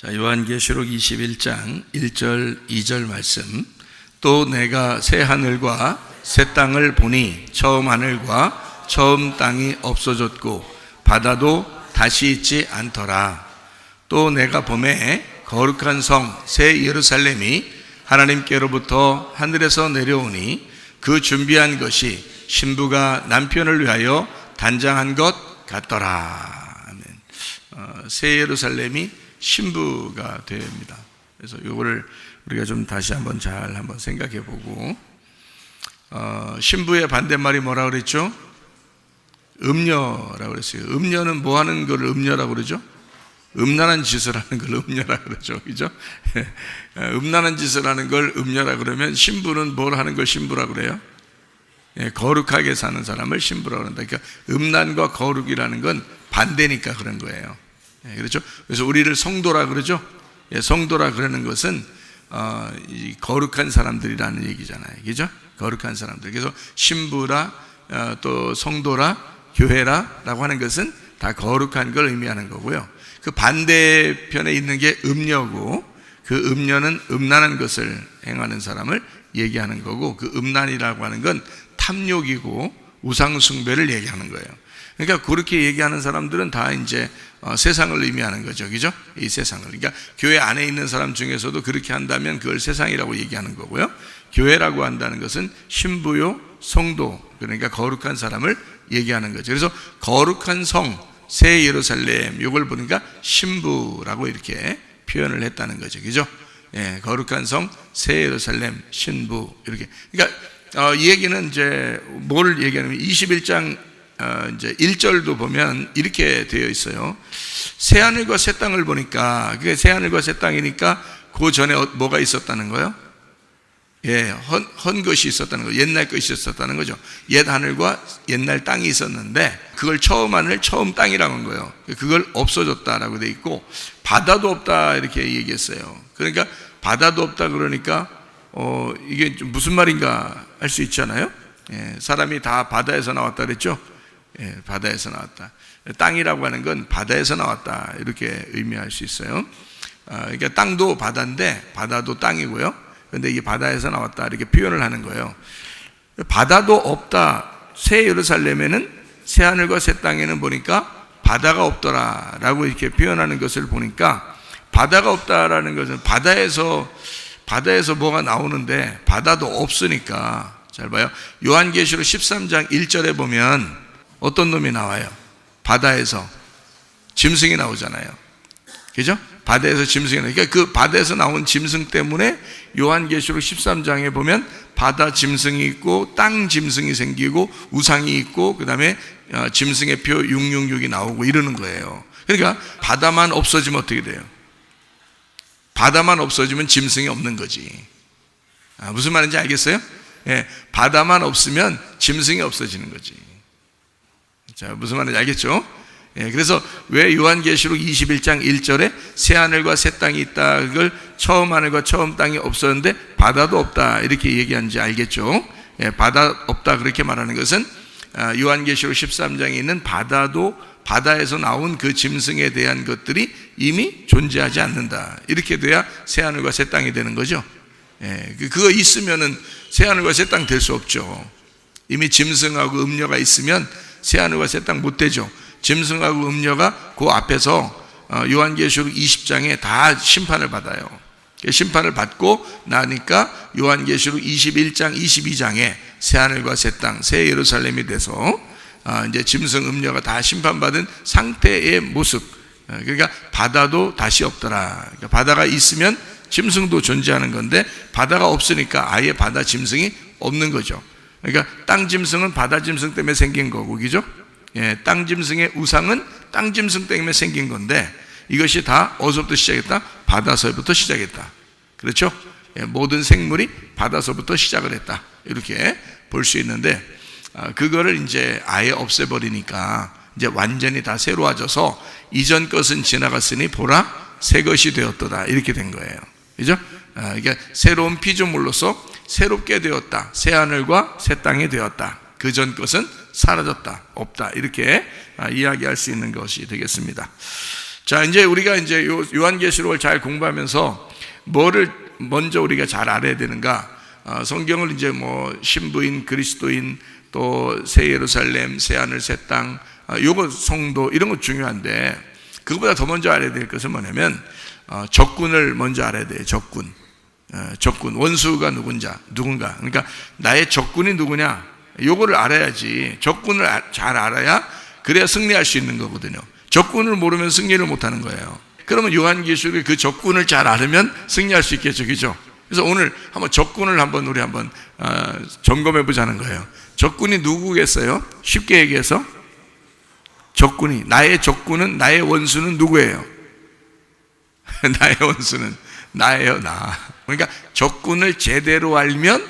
자, 요한계시록 21장 1절 2절 말씀. 또 내가 새 하늘과 새 땅을 보니 처음 하늘과 처음 땅이 없어졌고 바다도 다시 있지 않더라. 또 내가 보매 거룩한 성 새 예루살렘이 하나님께로부터 하늘에서 내려오니 그 준비한 것이 신부가 남편을 위하여 단장한 것 같더라. 아멘. 새 예루살렘이 신부가 됩니다. 그래서 이거를 우리가 좀 다시 한번 잘 한번 생각해 보고, 신부의 반대말이 뭐라고 그랬죠? 음녀라고 그랬어요. 음녀는 뭐 하는 걸 음녀라고 그러죠? 음란한 짓을 하는 걸 음녀라고 그러죠. 그죠? 음란한 짓을 하는 걸 음녀라고 그러면 신부는 뭘 하는 걸 신부라고 그래요? 거룩하게 사는 사람을 신부라고 한다. 그러니까 음란과 거룩이라는 건 반대니까 그런 거예요. 그렇죠? 그래서 우리를 성도라 그러죠? 성도라 그러는 것은 이 거룩한 사람들이라는 얘기잖아요. 그죠? 거룩한 사람들. 그래서 신부라, 또 성도라, 교회라 라고 하는 것은 다 거룩한 걸 의미하는 거고요. 그 반대편에 있는 게 음녀고, 그 음녀는 음란한 것을 행하는 사람을 얘기하는 거고, 그 음란이라고 하는 건 탐욕이고 우상숭배를 얘기하는 거예요. 그러니까 그렇게 얘기하는 사람들은 다 이제 세상을 의미하는 거죠. 그죠? 이 세상을. 그러니까 교회 안에 있는 사람 중에서도 그렇게 한다면 그걸 세상이라고 얘기하는 거고요. 교회라고 한다는 것은 신부요, 성도, 그러니까 거룩한 사람을 얘기하는 거죠. 그래서 거룩한 성, 새 예루살렘, 이걸 보니까 신부라고 이렇게 표현을 했다는 거죠. 그죠? 거룩한 성, 새 예루살렘, 신부, 이렇게. 그러니까 이 얘기는 이제 뭘 얘기하냐면 21장 이제 1절도 보면 이렇게 되어 있어요. 새 하늘과 새 땅을 보니까, 그게 새 하늘과 새 땅이니까 그 전에 뭐가 있었다는 거예요? 헌 것이 있었다는 거죠. 옛날 것이 있었다는 거죠. 옛 하늘과 옛날 땅이 있었는데 그걸 처음 하늘, 처음 땅이라고 한 거예요. 그걸 없어졌다라고 돼 있고, 바다도 없다 이렇게 얘기했어요. 그러니까 바다도 없다 그러니까 이게 좀 무슨 말인가 할 수 있잖아요. 사람이 다 바다에서 나왔다 그랬죠. 바다에서 나왔다. 땅이라고 하는 건 바다에서 나왔다 이렇게 의미할 수 있어요. 그러니까 땅도 바다인데 바다도 땅이고요. 그런데 이게 바다에서 나왔다 이렇게 표현을 하는 거예요. 바다도 없다. 새 예루살렘에는, 새 하늘과 새 땅에는 보니까 바다가 없더라라고 이렇게 표현하는 것을 보니까, 바다가 없다라는 것은 바다에서 뭐가 나오는데 바다도 없으니까. 잘 봐요. 요한계시록 13장 1절에 보면 어떤 놈이 나와요? 바다에서 짐승이 나오잖아요. 그죠? 바다에서 짐승이 나와요. 그러니까 그 바다에서 나온 짐승 때문에 요한계시록 13장에 보면 바다 짐승이 있고 땅 짐승이 생기고 우상이 있고, 그 다음에 짐승의 표 666이 나오고 이러는 거예요. 그러니까 바다만 없어지면 어떻게 돼요? 바다만 없어지면 짐승이 없는 거지. 무슨 말인지 알겠어요? 바다만 없으면 짐승이 없어지는 거지. 자, 무슨 말인지 알겠죠? 그래서 왜 요한계시록 21장 1절에 새 하늘과 새 땅이 있다, 그걸 처음 하늘과 처음 땅이 없었는데 바다도 없다 이렇게 얘기하는지 알겠죠? 바다 없다 그렇게 말하는 것은 요한계시록 13장에 있는 바다에서 나온 그 짐승에 대한 것들이 이미 존재하지 않는다. 이렇게 돼야 새 하늘과 새 땅이 되는 거죠. 그거 있으면은 새 하늘과 새 땅 될 수 없죠. 이미 짐승하고 음녀가 있으면 새 하늘과 새 땅 못 되죠. 짐승하고 음녀가 그 앞에서 요한계시록 20장에 다 심판을 받아요. 심판을 받고 나니까 요한계시록 21장 22장에 새 하늘과 새 땅, 새 예루살렘이 돼서 이제 짐승 음녀가 다 심판받은 상태의 모습. 그러니까 바다도 다시 없더라. 그러니까 바다가 있으면 짐승도 존재하는 건데 바다가 없으니까 아예 바다 짐승이 없는 거죠. 그러니까 땅 짐승은 바다 짐승 때문에 생긴 거고, 그죠? 땅 짐승의 우상은 땅 짐승 때문에 생긴 건데, 이것이 다 어디서부터 시작했다? 바다서부터 시작했다. 그렇죠? 모든 생물이 바다서부터 시작을 했다. 이렇게 볼 수 있는데, 그거를 이제 아예 없애버리니까 이제 완전히 다 새로워져서 이전 것은 지나갔으니 보라 새 것이 되었도다 이렇게 된 거예요. 그죠? 그러니까 새로운 피조물로서 새롭게 되었다. 새 하늘과 새 땅이 되었다. 그 전 것은 사라졌다, 없다 이렇게 이야기할 수 있는 것이 되겠습니다. 자, 이제 우리가 이제 요한계시록을 잘 공부하면서 뭐를 먼저 우리가 잘 알아야 되는가? 성경을 이제 뭐 신부인 그리스도인 또 새 예루살렘, 새 하늘, 새 땅, 요거 성도 이런 거 중요한데 그것보다 더 먼저 알아야 될 것은 뭐냐면 적군을 먼저 알아야 돼요. 적군. 적군, 원수가 누군가. 그러니까 나의 적군이 누구냐? 요거를 알아야지. 적군을 잘 알아야 그래야 승리할 수 있는 거거든요. 적군을 모르면 승리를 못 하는 거예요. 그러면 요한계시록에 그 적군을 잘 알으면 승리할 수 있겠죠. 그죠? 그래서 오늘 한번 적군을 우리 한번 점검해 보자는 거예요. 적군이 누구겠어요? 쉽게 얘기해서 나의 적군은, 나의 원수는 누구예요? 나의 원수는 나예요, 나. 그러니까 적군을 제대로 알면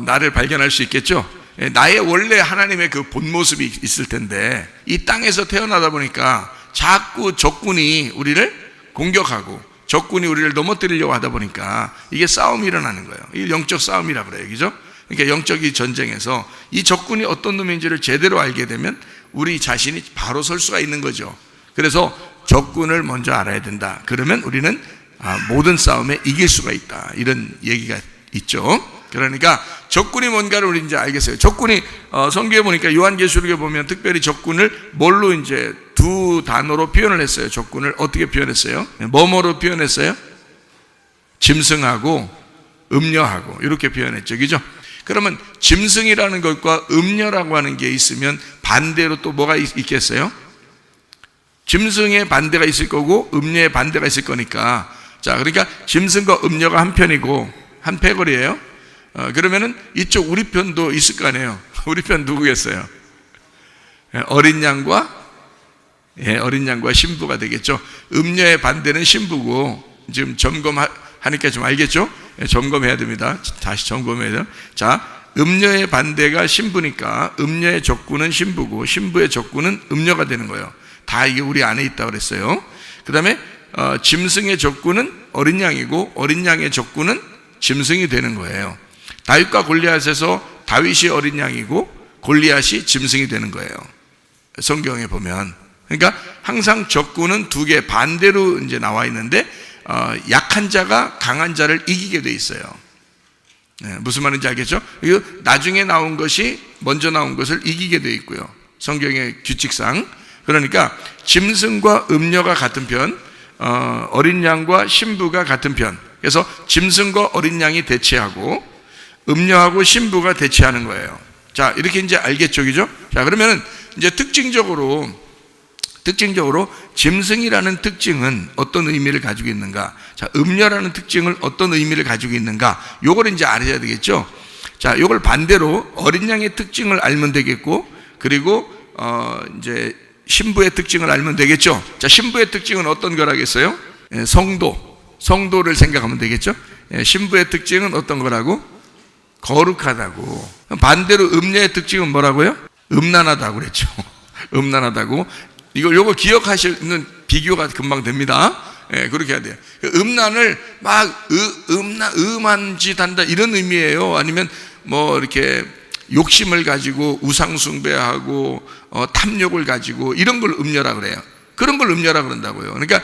나를 발견할 수 있겠죠. 나의 원래 하나님의 그 본 모습이 있을 텐데 이 땅에서 태어나다 보니까 자꾸 적군이 우리를 공격하고 적군이 우리를 넘어뜨리려고 하다 보니까 이게 싸움이 일어나는 거예요. 이게 영적 싸움이라고 그래요. 그죠? 그러니까 영적 이 전쟁에서 이 적군이 어떤 놈인지를 제대로 알게 되면 우리 자신이 바로 설 수가 있는 거죠. 그래서 적군을 먼저 알아야 된다. 그러면 우리는 모든 싸움에 이길 수가 있다. 이런 얘기가 있죠. 그러니까 적군이 뭔가를 우리 이제 알겠어요. 적군이 성경에 보니까 요한계시록에 보면 특별히 적군을 뭘로 이제 두 단어로 표현을 했어요. 적군을 어떻게 표현했어요? 뭐뭐로 표현했어요? 짐승하고 음녀하고 이렇게 표현했죠. 그죠? 그러면 짐승이라는 것과 음녀라고 하는 게 있으면 반대로 또 뭐가 있겠어요? 짐승의 반대가 있을 거고 음녀의 반대가 있을 거니까, 자, 그러니까 짐승과 음녀가 한 편이고 한 패거리예요. 그러면은 이쪽 우리 편도 있을 거 아니에요. 우리 편 누구겠어요? 어린 양과 신부가 되겠죠. 음녀의 반대는 신부고, 지금 점검하니까 좀 알겠죠? 점검해야 됩니다. 다시 점검해야 돼요. 자, 음녀의 반대가 신부니까 음녀의 적군은 신부고 신부의 적군은 음녀가 되는 거예요. 다 이게 우리 안에 있다고 그랬어요. 그 다음에 짐승의 적군은 어린 양이고 어린 양의 적군은 짐승이 되는 거예요. 다윗과 골리앗에서 다윗이 어린 양이고 골리앗이 짐승이 되는 거예요. 성경에 보면. 그러니까 항상 적군은 두 개 반대로 이제 나와 있는데 약한 자가 강한 자를 이기게 돼 있어요. 무슨 말인지 알겠죠? 이거 나중에 나온 것이 먼저 나온 것을 이기게 돼 있고요. 성경의 규칙상. 그러니까 짐승과 음녀가 같은 편, 어린 양과 신부가 같은 편. 그래서 짐승과 어린 양이 대치하고 음녀하고 신부가 대치하는 거예요. 자, 이렇게 이제 알겠죠, 그죠? 자, 그러면은 이제 특징적으로 짐승이라는 특징은 어떤 의미를 가지고 있는가? 자, 음녀라는 특징을 어떤 의미를 가지고 있는가? 요걸 이제 알아야 되겠죠? 자, 요걸 반대로 어린 양의 특징을 알면 되겠고, 그리고 이제 신부의 특징을 알면 되겠죠? 자, 신부의 특징은 어떤 거라겠어요? 성도를 생각하면 되겠죠? 신부의 특징은 어떤 거라고? 거룩하다고. 반대로 음녀의 특징은 뭐라고요? 음란하다고 그랬죠. 음란하다고. 요거 기억하시는 비교가 금방 됩니다. 그렇게 해야 돼요. 음란을 막 음한 짓 한다 이런 의미예요? 아니면 뭐 이렇게 욕심을 가지고 우상숭배하고 탐욕을 가지고 이런 걸 음녀라 그래요. 그런 걸 음녀라 그런다고요. 그러니까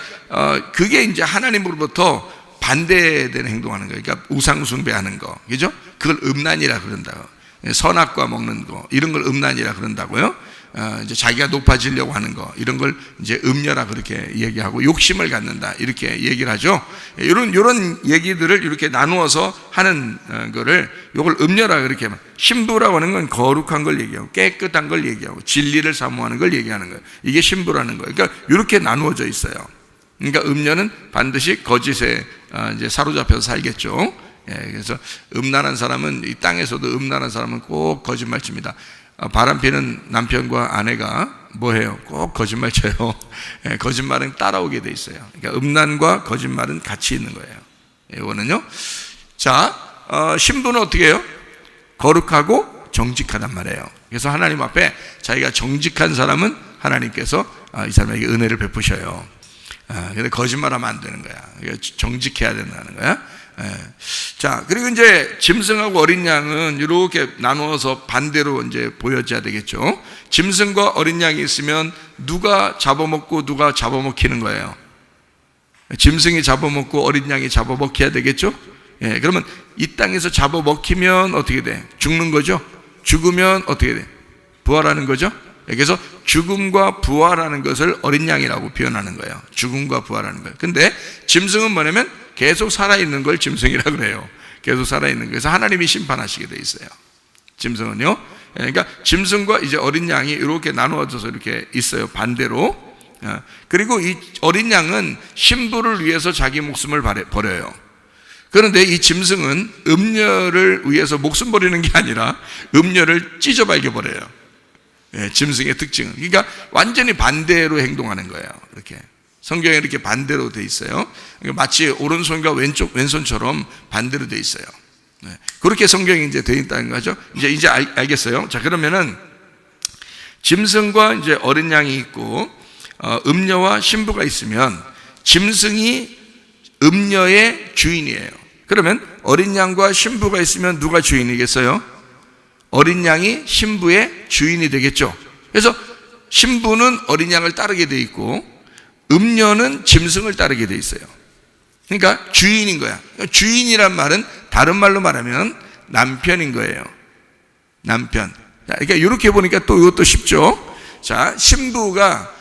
그게 이제 하나님으로부터 반대되는 행동하는 거예요. 그러니까 우상숭배하는 거, 그죠? 그걸 음란이라 그런다고. 선악과 먹는 거 이런 걸 음란이라 그런다고요. 이제 자기가 높아지려고 하는 거 이런 걸 이제 음녀라 그렇게 얘기하고, 욕심을 갖는다 이렇게 얘기를 하죠. 이런 얘기들을 이렇게 나누어서 하는 거를 요걸 음녀라 그렇게. 신부라고 하는 건 거룩한 걸 얘기하고 깨끗한 걸 얘기하고 진리를 사모하는 걸 얘기하는 거예요. 이게 신부라는 거예요. 그러니까 이렇게 나누어져 있어요. 그러니까 음녀는 반드시 거짓에 이제 사로잡혀서 살겠죠. 그래서 음란한 사람은, 이 땅에서도 음란한 사람은 꼭 거짓말 칩니다. 바람피는 남편과 아내가 뭐해요? 꼭 거짓말 쳐요. 거짓말은 따라오게 돼 있어요. 그러니까 음란과 거짓말은 같이 있는 거예요. 이거는요. 자, 신부는 어떻게 해요? 거룩하고 정직하단 말이에요. 그래서 하나님 앞에 자기가 정직한 사람은 하나님께서 이 사람에게 은혜를 베푸셔요. 근데 거짓말하면 안 되는 거야. 정직해야 된다는 거야. 자, 그리고 이제 짐승하고 어린 양은 이렇게 나누어서 반대로 이제 보여져야 되겠죠. 짐승과 어린 양이 있으면 누가 잡아먹고 누가 잡아먹히는 거예요. 짐승이 잡아먹고 어린 양이 잡아먹혀야 되겠죠. 그러면 이 땅에서 잡아먹히면 어떻게 돼? 죽는 거죠. 죽으면 어떻게 돼? 부활하는 거죠. 그래서 죽음과 부활하는 것을 어린 양이라고 표현하는 거예요. 죽음과 부활하는 거예요. 근데 짐승은 뭐냐면 계속 살아있는 걸 짐승이라고 그래요. 계속 살아있는 거에서 하나님이 심판하시게 돼 있어요. 짐승은요. 그러니까 짐승과 이제 어린 양이 이렇게 나누어져서 이렇게 있어요. 반대로. 그리고 이 어린 양은 신부를 위해서 자기 목숨을 버려요. 그런데 이 짐승은 음녀를 위해서 목숨 버리는 게 아니라 음녀를 찢어발겨 버려요. 짐승의 특징은. 그러니까 완전히 반대로 행동하는 거예요. 이렇게 성경에 이렇게 반대로 돼 있어요. 마치 오른손과 왼손처럼 반대로 돼 있어요. 그렇게 성경이 이제 돼 있다는 거죠. 이제 알겠어요. 자, 그러면은 짐승과 이제 어린 양이 있고 음녀와 신부가 있으면 짐승이 음녀의 주인이에요. 그러면 어린 양과 신부가 있으면 누가 주인이겠어요? 어린 양이 신부의 주인이 되겠죠. 그래서 신부는 어린 양을 따르게 돼 있고 음녀는 짐승을 따르게 돼 있어요. 그러니까 주인인 거야. 주인이란 말은 다른 말로 말하면 남편인 거예요. 남편. 그러니까 이렇게 보니까 또 이것도 쉽죠. 자, 신부가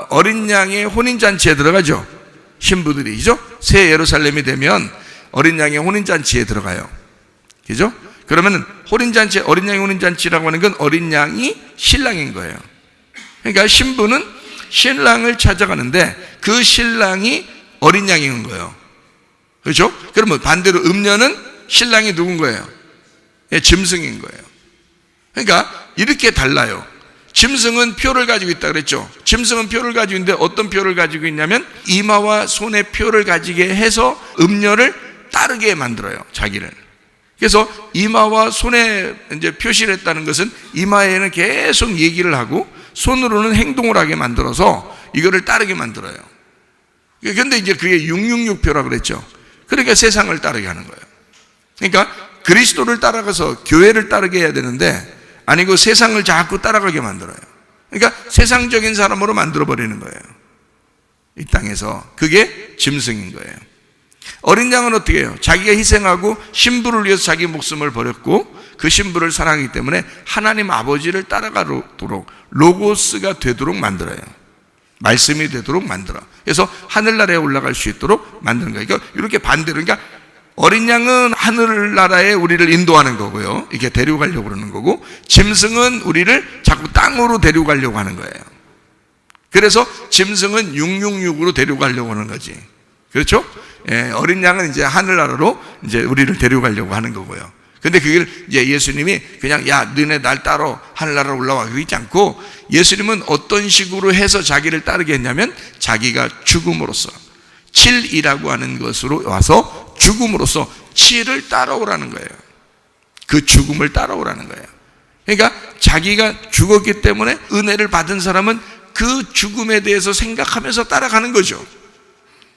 어린 양의 혼인잔치에 들어가죠. 신부들이죠. 새 예루살렘이 되면 어린 양의 혼인잔치에 들어가요. 그죠? 그러면은 혼인잔치, 어린 양의 혼인잔치라고 하는 건 어린 양이 신랑인 거예요. 그러니까 신부는 신랑을 찾아가는데 그 신랑이 어린 양인 거예요. 그렇죠? 그러면 반대로 음녀는 신랑이 누군 거예요? 짐승인 거예요. 그러니까 이렇게 달라요. 짐승은 표를 가지고 있다 그랬죠. 짐승은 표를 가지고 있는데 어떤 표를 가지고 있냐면 이마와 손에 표를 가지게 해서 음녀를 따르게 만들어요. 자기를. 그래서 이마와 손에 이제 표시를 했다는 것은 이마에는 계속 얘기를 하고 손으로는 행동을 하게 만들어서 이거를 따르게 만들어요. 그런데 이제 그게 666표라 그랬죠. 그러니까 세상을 따르게 하는 거예요. 그러니까 그리스도를 따라가서 교회를 따르게 해야 되는데 아니고 세상을 자꾸 따라가게 만들어요. 그러니까 세상적인 사람으로 만들어버리는 거예요. 이 땅에서. 그게 짐승인 거예요. 어린 양은 어떻게 해요? 자기가 희생하고 신부를 위해서 자기 목숨을 버렸고 그 신부를 사랑하기 때문에 하나님 아버지를 따라가도록 로고스가 되도록 만들어요. 말씀이 되도록 만들어. 그래서 하늘나라에 올라갈 수 있도록 만드는 거예요. 그러니까 이렇게 반대로. 그러니까 어린 양은 하늘나라에 우리를 인도하는 거고요. 이렇게 데리고 가려고 그러는 거고 짐승은 우리를 자꾸 땅으로 데리고 가려고 하는 거예요. 그래서 짐승은 666으로 데리고 가려고 하는 거지. 그렇죠? 어린 양은 이제 하늘나라로 이제 우리를 데려가려고 하는 거고요. 근데 그걸 이제 예수님이 그냥 야, 너네 날 따라 하늘나라로 올라와 그러지 않고 예수님은 어떤 식으로 해서 자기를 따르게 했냐면 자기가 죽음으로써 7이라고 하는 것으로 와서 죽음으로써 7을 따라오라는 거예요. 그 죽음을 따라오라는 거예요. 그러니까 자기가 죽었기 때문에 은혜를 받은 사람은 그 죽음에 대해서 생각하면서 따라가는 거죠.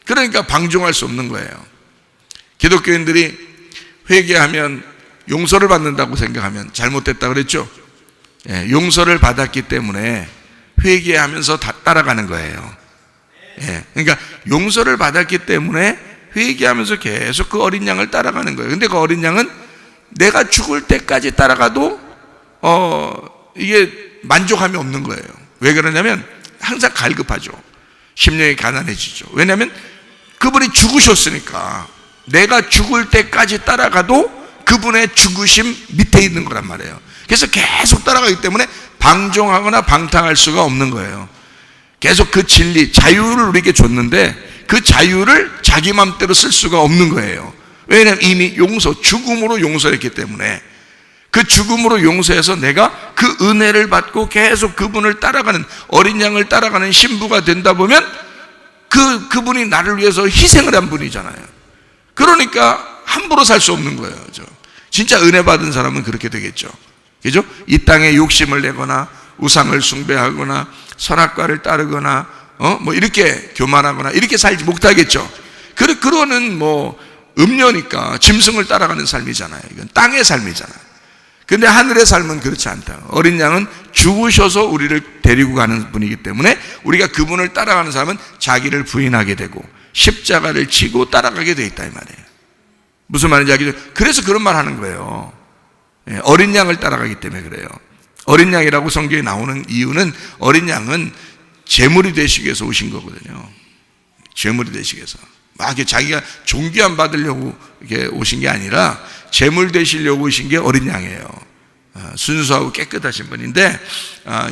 그러니까 방종할 수 없는 거예요. 기독교인들이 회개하면 용서를 받는다고 생각하면 잘못됐다 그랬죠. 용서를 받았기 때문에 회개하면서 따라가는 거예요. 그러니까 용서를 받았기 때문에 회개하면서 계속 그 어린 양을 따라가는 거예요. 근데 그 어린 양은 내가 죽을 때까지 따라가도 이게 만족함이 없는 거예요. 왜 그러냐면 항상 갈급하죠. 심령이 가난해지죠. 왜냐하면 그분이 죽으셨으니까 내가 죽을 때까지 따라가도 그분의 죽으심 밑에 있는 거란 말이에요. 그래서 계속 따라가기 때문에 방종하거나 방탕할 수가 없는 거예요. 계속 그 진리, 자유를 우리에게 줬는데 그 자유를 자기 맘대로 쓸 수가 없는 거예요. 왜냐하면 이미 죽음으로 용서했기 때문에 그 죽음으로 용서해서 내가 그 은혜를 받고 계속 그분을 따라가는 어린 양을 따라가는 신부가 된다 보면 그분이 나를 위해서 희생을 한 분이잖아요. 그러니까 함부로 살 수 없는 거예요. 진짜 은혜 받은 사람은 그렇게 되겠죠. 그죠? 이 땅에 욕심을 내거나 우상을 숭배하거나 선악과를 따르거나 뭐 이렇게 교만하거나 이렇게 살지 못하겠죠. 그거는 뭐 음녀니까 짐승을 따라가는 삶이잖아요. 이건 땅의 삶이잖아요. 근데 하늘의 삶은 그렇지 않다. 어린 양은 죽으셔서 우리를 데리고 가는 분이기 때문에 우리가 그분을 따라가는 사람은 자기를 부인하게 되고 십자가를 지고 따라가게 돼 있다 이 말이에요. 무슨 말인지 알겠죠? 그래서 그런 말 하는 거예요. 어린 양을 따라가기 때문에 그래요. 어린 양이라고 성경에 나오는 이유는 어린 양은 제물이 되시기 위해서 오신 거거든요. 제물이 되시기 위해서. 막 이렇게 자기가 존귀함 받으려고 이렇게 오신 게 아니라 제물 되시려고 오신 게 어린 양이에요. 순수하고 깨끗하신 분인데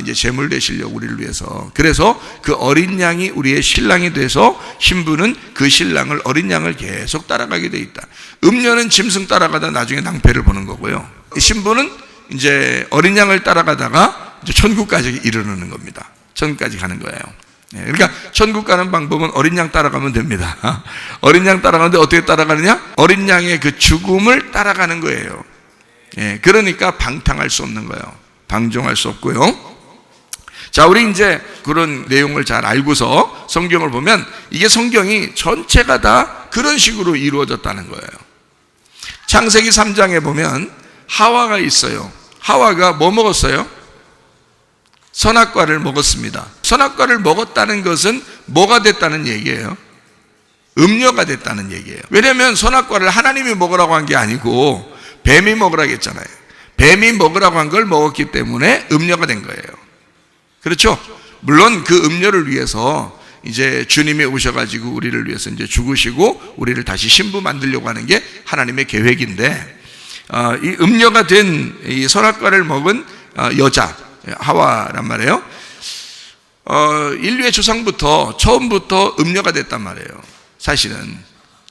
이제 제물 되시려고 우리를 위해서. 그래서 그 어린 양이 우리의 신랑이 돼서 신부는 그 신랑을 어린 양을 계속 따라가게 돼 있다. 음녀는 짐승 따라가다 나중에 낭패를 보는 거고요. 신부는 이제 어린 양을 따라가다가 이제 천국까지 이르는 겁니다. 천국까지 가는 거예요. 그러니까 천국 가는 방법은 어린 양 따라가면 됩니다. 어린 양 따라가는데 어떻게 따라가느냐? 어린 양의 그 죽음을 따라가는 거예요. 그러니까 방탕할 수 없는 거예요. 방종할 수 없고요. 자, 우리 이제 그런 내용을 잘 알고서 성경을 보면 이게 성경이 전체가 다 그런 식으로 이루어졌다는 거예요. 창세기 3장에 보면 하와가 있어요. 하와가 뭐 먹었어요? 선악과를 먹었습니다. 선악과를 먹었다는 것은 뭐가 됐다는 얘기예요? 음녀가 됐다는 얘기예요. 왜냐하면 선악과를 하나님이 먹으라고 한 게 아니고 뱀이 먹으라고 했잖아요. 뱀이 먹으라고 한 걸 먹었기 때문에 음녀가 된 거예요. 그렇죠? 물론 그 음녀를 위해서 이제 주님이 오셔가지고 우리를 위해서 이제 죽으시고 우리를 다시 신부 만들려고 하는 게 하나님의 계획인데, 이 음녀가 된 이 선악과를 먹은 여자 하와란 말이에요. 인류의 조상부터 처음부터 음녀가 됐단 말이에요. 사실은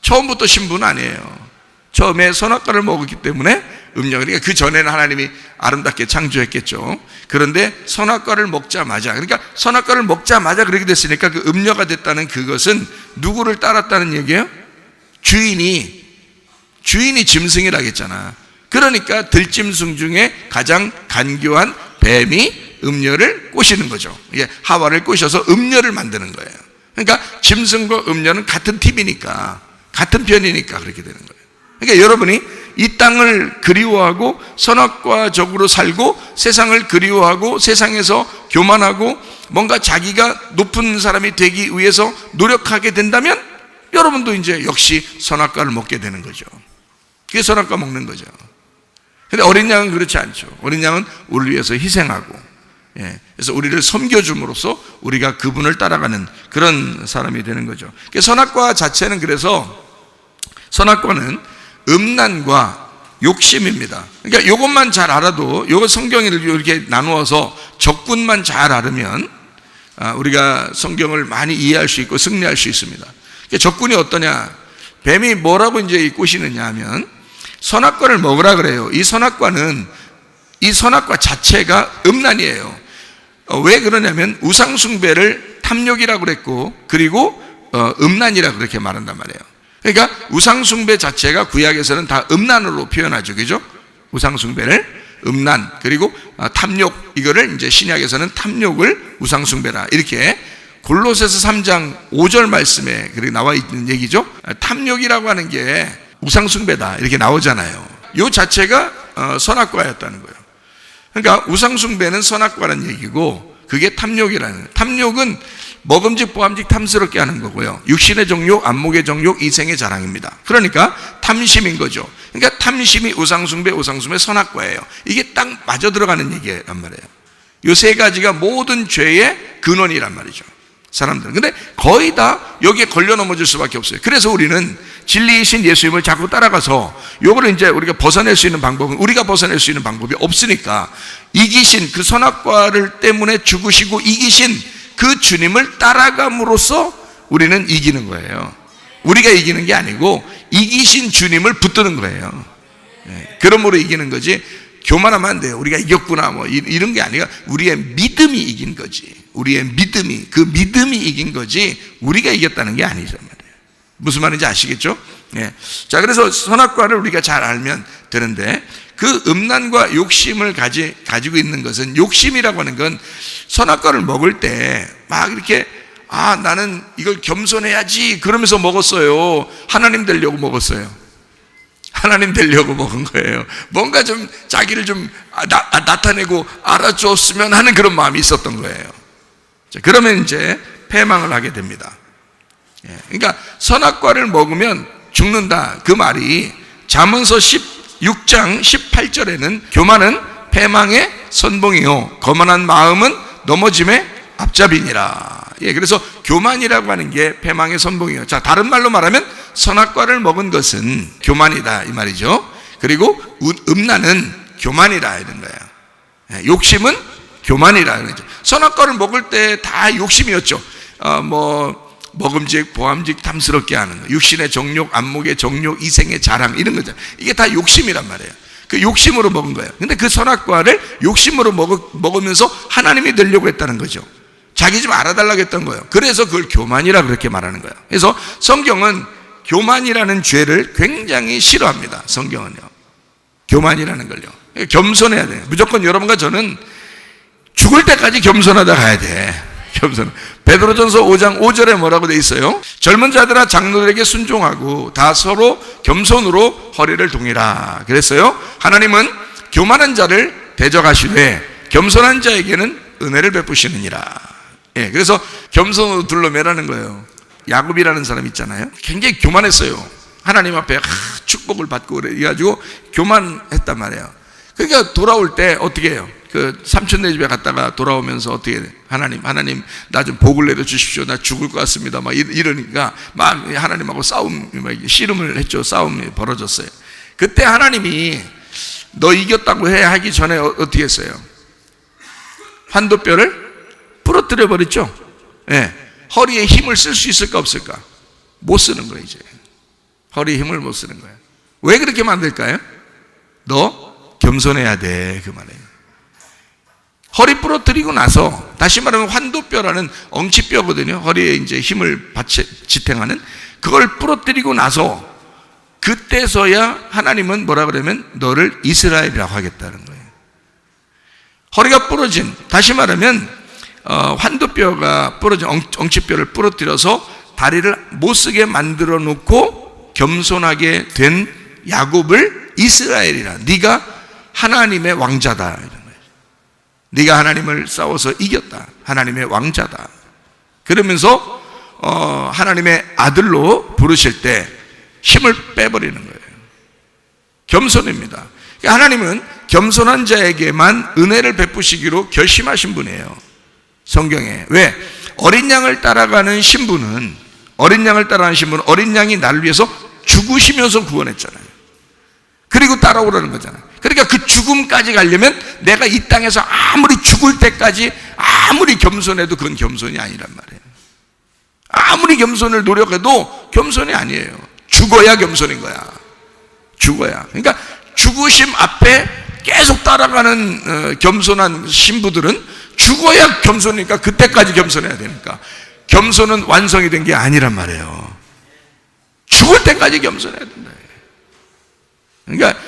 처음부터 신부는 아니에요. 처음에 선악과를 먹었기 때문에 음녀. 그러니까 그 전에는 하나님이 아름답게 창조했겠죠. 그런데 선악과를 먹자마자, 그러니까 선악과를 먹자마자 그렇게 됐으니까 그 음녀가 됐다는 그것은 누구를 따랐다는 얘기예요? 주인이 짐승이라고 했잖아. 그러니까 들짐승 중에 가장 간교한 뱀이 음녀를 꼬시는 거죠. 하와를 꼬셔서 음녀를 만드는 거예요. 그러니까 짐승과 음녀는 같은 팀이니까, 같은 편이니까 그렇게 되는 거예요. 그러니까 여러분이 이 땅을 그리워하고 선악과적으로 살고 세상을 그리워하고 세상에서 교만하고 뭔가 자기가 높은 사람이 되기 위해서 노력하게 된다면 여러분도 이제 역시 선악과를 먹게 되는 거죠. 그게 선악과 먹는 거죠. 근데 어린 양은 그렇지 않죠. 어린 양은 우리를 위해서 희생하고, 그래서 우리를 섬겨줌으로써 우리가 그분을 따라가는 그런 사람이 되는 거죠. 선악과 자체는, 그래서 선악과는 음란과 욕심입니다. 그러니까 이것만 잘 알아도, 이거 성경을 이렇게 나누어서 적군만 잘 알으면 우리가 성경을 많이 이해할 수 있고 승리할 수 있습니다. 적군이 어떠냐? 뱀이 뭐라고 이제 꼬시느냐 하면 선악과를 먹으라 그래요. 이 선악과 자체가 음란이에요. 왜 그러냐면 우상숭배를 탐욕이라고 그랬고, 그리고 음란이라고 그렇게 말한단 말이에요. 그러니까 우상숭배 자체가 구약에서는 다 음란으로 표현하죠. 그죠? 우상숭배를 음란, 그리고 탐욕, 이거를 이제 신약에서는 탐욕을 우상숭배라, 이렇게 골로새서 3장 5절 말씀에 그렇게 나와 있는 얘기죠. 탐욕이라고 하는 게 우상숭배다 이렇게 나오잖아요. 이 자체가 선악과였다는 거예요. 그러니까 우상숭배는 선악과라는 얘기고, 그게 탐욕이라는 거예요. 탐욕은 먹음직 보암직 탐스럽게 하는 거고요. 육신의 정욕, 안목의 정욕, 이생의 자랑입니다. 그러니까 탐심인 거죠. 그러니까 탐심이 우상숭배, 선악과예요. 이게 딱 맞아 들어가는 얘기란 말이에요. 이 세 가지가 모든 죄의 근원이란 말이죠. 사람들은. 근데 거의 다 여기에 걸려 넘어질 수밖에 없어요. 그래서 우리는 진리이신 예수님을 자꾸 따라가서 요거를 이제 우리가 벗어낼 수 있는 방법은, 우리가 벗어낼 수 있는 방법이 없으니까 이기신 그 선악과를 때문에 죽으시고 이기신 그 주님을 따라감으로써 우리는 이기는 거예요. 우리가 이기는 게 아니고 이기신 주님을 붙드는 거예요. 그러므로 이기는 거지, 교만하면 안 돼요. 우리가 이겼구나 뭐 이런 게 아니라 우리의 믿음이 이긴 거지. 우리의 믿음이, 그 믿음이 이긴 거지 우리가 이겼다는 게 아니란 말이에요. 무슨 말인지 아시겠죠? 자, 그래서 선악과를 우리가 잘 알면 되는데, 그 음란과 욕심을 가지고 있는 것은, 욕심이라고 하는 건 선악과를 먹을 때 막 이렇게 나는 이걸 겸손해야지 그러면서 먹었어요? 하나님 되려고 먹었어요? 하나님 되려고 먹은 거예요. 뭔가 좀 자기를 좀 나타내고 알아줬으면 하는 그런 마음이 있었던 거예요. 자, 그러면 이제 패망을 하게 됩니다. 그러니까 선악과를 먹으면 죽는다, 그 말이 잠언서 16장 18절에는 교만은 패망의 선봉이요 거만한 마음은 넘어짐의 앞잡이니라. 그래서 교만이라고 하는 게 패망의 선봉이에요. 자, 다른 말로 말하면 선악과를 먹은 것은 교만이다 이 말이죠. 그리고 음란은 교만이라 이런 거예요. 욕심은 교만이라 이런 거죠. 선악과를 먹을 때 다 욕심이었죠. 먹음직, 보암직, 탐스럽게 하는 거, 육신의 정욕, 안목의 정욕, 이생의 자랑 이런 거죠. 이게 다 욕심이란 말이에요. 그 욕심으로 먹은 거예요. 근데 그 선악과를 욕심으로 먹으면서 하나님이 되려고 했다는 거죠. 자기 좀 알아달라고 했던 거예요. 그래서 그걸 교만이라 그렇게 말하는 거예요. 그래서 성경은 교만이라는 죄를 굉장히 싫어합니다. 성경은요. 교만이라는 걸요. 겸손해야 돼요. 무조건 여러분과 저는 죽을 때까지 겸손하다 가야 돼. 겸손. 베드로전서 5장 5절에 뭐라고 돼 있어요? 젊은 자들아 장로들에게 순종하고 다 서로 겸손으로 허리를 동이라 그랬어요. 하나님은 교만한 자를 대적하시되 겸손한 자에게는 은혜를 베푸시느니라. 그래서 겸손으로 둘러매라는 거예요. 야곱이라는 사람 있잖아요. 굉장히 교만했어요. 하나님 앞에 축복을 받고 그래가지고 교만했단 말이에요. 그러니까 돌아올 때 어떻게 해요? 그 삼촌네 집에 갔다가 돌아오면서 어떻게 해? 하나님 나 좀 복을 내려 주십시오. 나 죽을 것 같습니다. 막 이러니까 막 하나님하고 씨름을 했죠. 싸움이 벌어졌어요. 그때 하나님이 너 이겼다고 해 하기 전에 어떻게 했어요? 환도뼈를 부러뜨려 버렸죠. 허리에 힘을 쓸 수 있을까 없을까? 못 쓰는 거예요. 이제 허리에 힘을 못 쓰는 거예요. 왜 그렇게 만들까요? 너 겸손해야 돼 그 말이에요. 허리 부러뜨리고 나서, 다시 말하면 환도뼈라는 엉치뼈거든요. 허리에 이제 힘을 지탱하는 그걸 부러뜨리고 나서 그때서야 하나님은 뭐라 그러면 너를 이스라엘이라고 하겠다는 거예요. 허리가 부러진, 다시 말하면 환도뼈가 부러진 엉치뼈를 부러뜨려서 다리를 못 쓰게 만들어 놓고 겸손하게 된 야곱을 이스라엘이라, 네가 하나님의 왕자다 이런 거예요. 네가 하나님을 싸워서 이겼다, 하나님의 왕자다. 그러면서 하나님의 아들로 부르실 때 힘을 빼버리는 거예요. 겸손입니다. 하나님은 겸손한 자에게만 은혜를 베푸시기로 결심하신 분이에요. 성경에. 왜? 어린 양을 따라가는 신부는 어린 양이 나를 위해서 죽으시면서 구원했잖아요. 그리고 따라오라는 거잖아요. 그러니까 그 죽음까지 가려면 내가 이 땅에서 아무리 죽을 때까지 아무리 겸손해도 그건 겸손이 아니란 말이에요. 아무리 겸손을 노력해도 겸손이 아니에요. 죽어야 겸손인 거야. 죽어야. 그러니까 죽으심 앞에 계속 따라가는 겸손한 신부들은 죽어야 겸손이니까 그때까지 겸손해야 되니까 겸손은 완성이 된 게 아니란 말이에요. 죽을 때까지 겸손해야 된다. 그러니까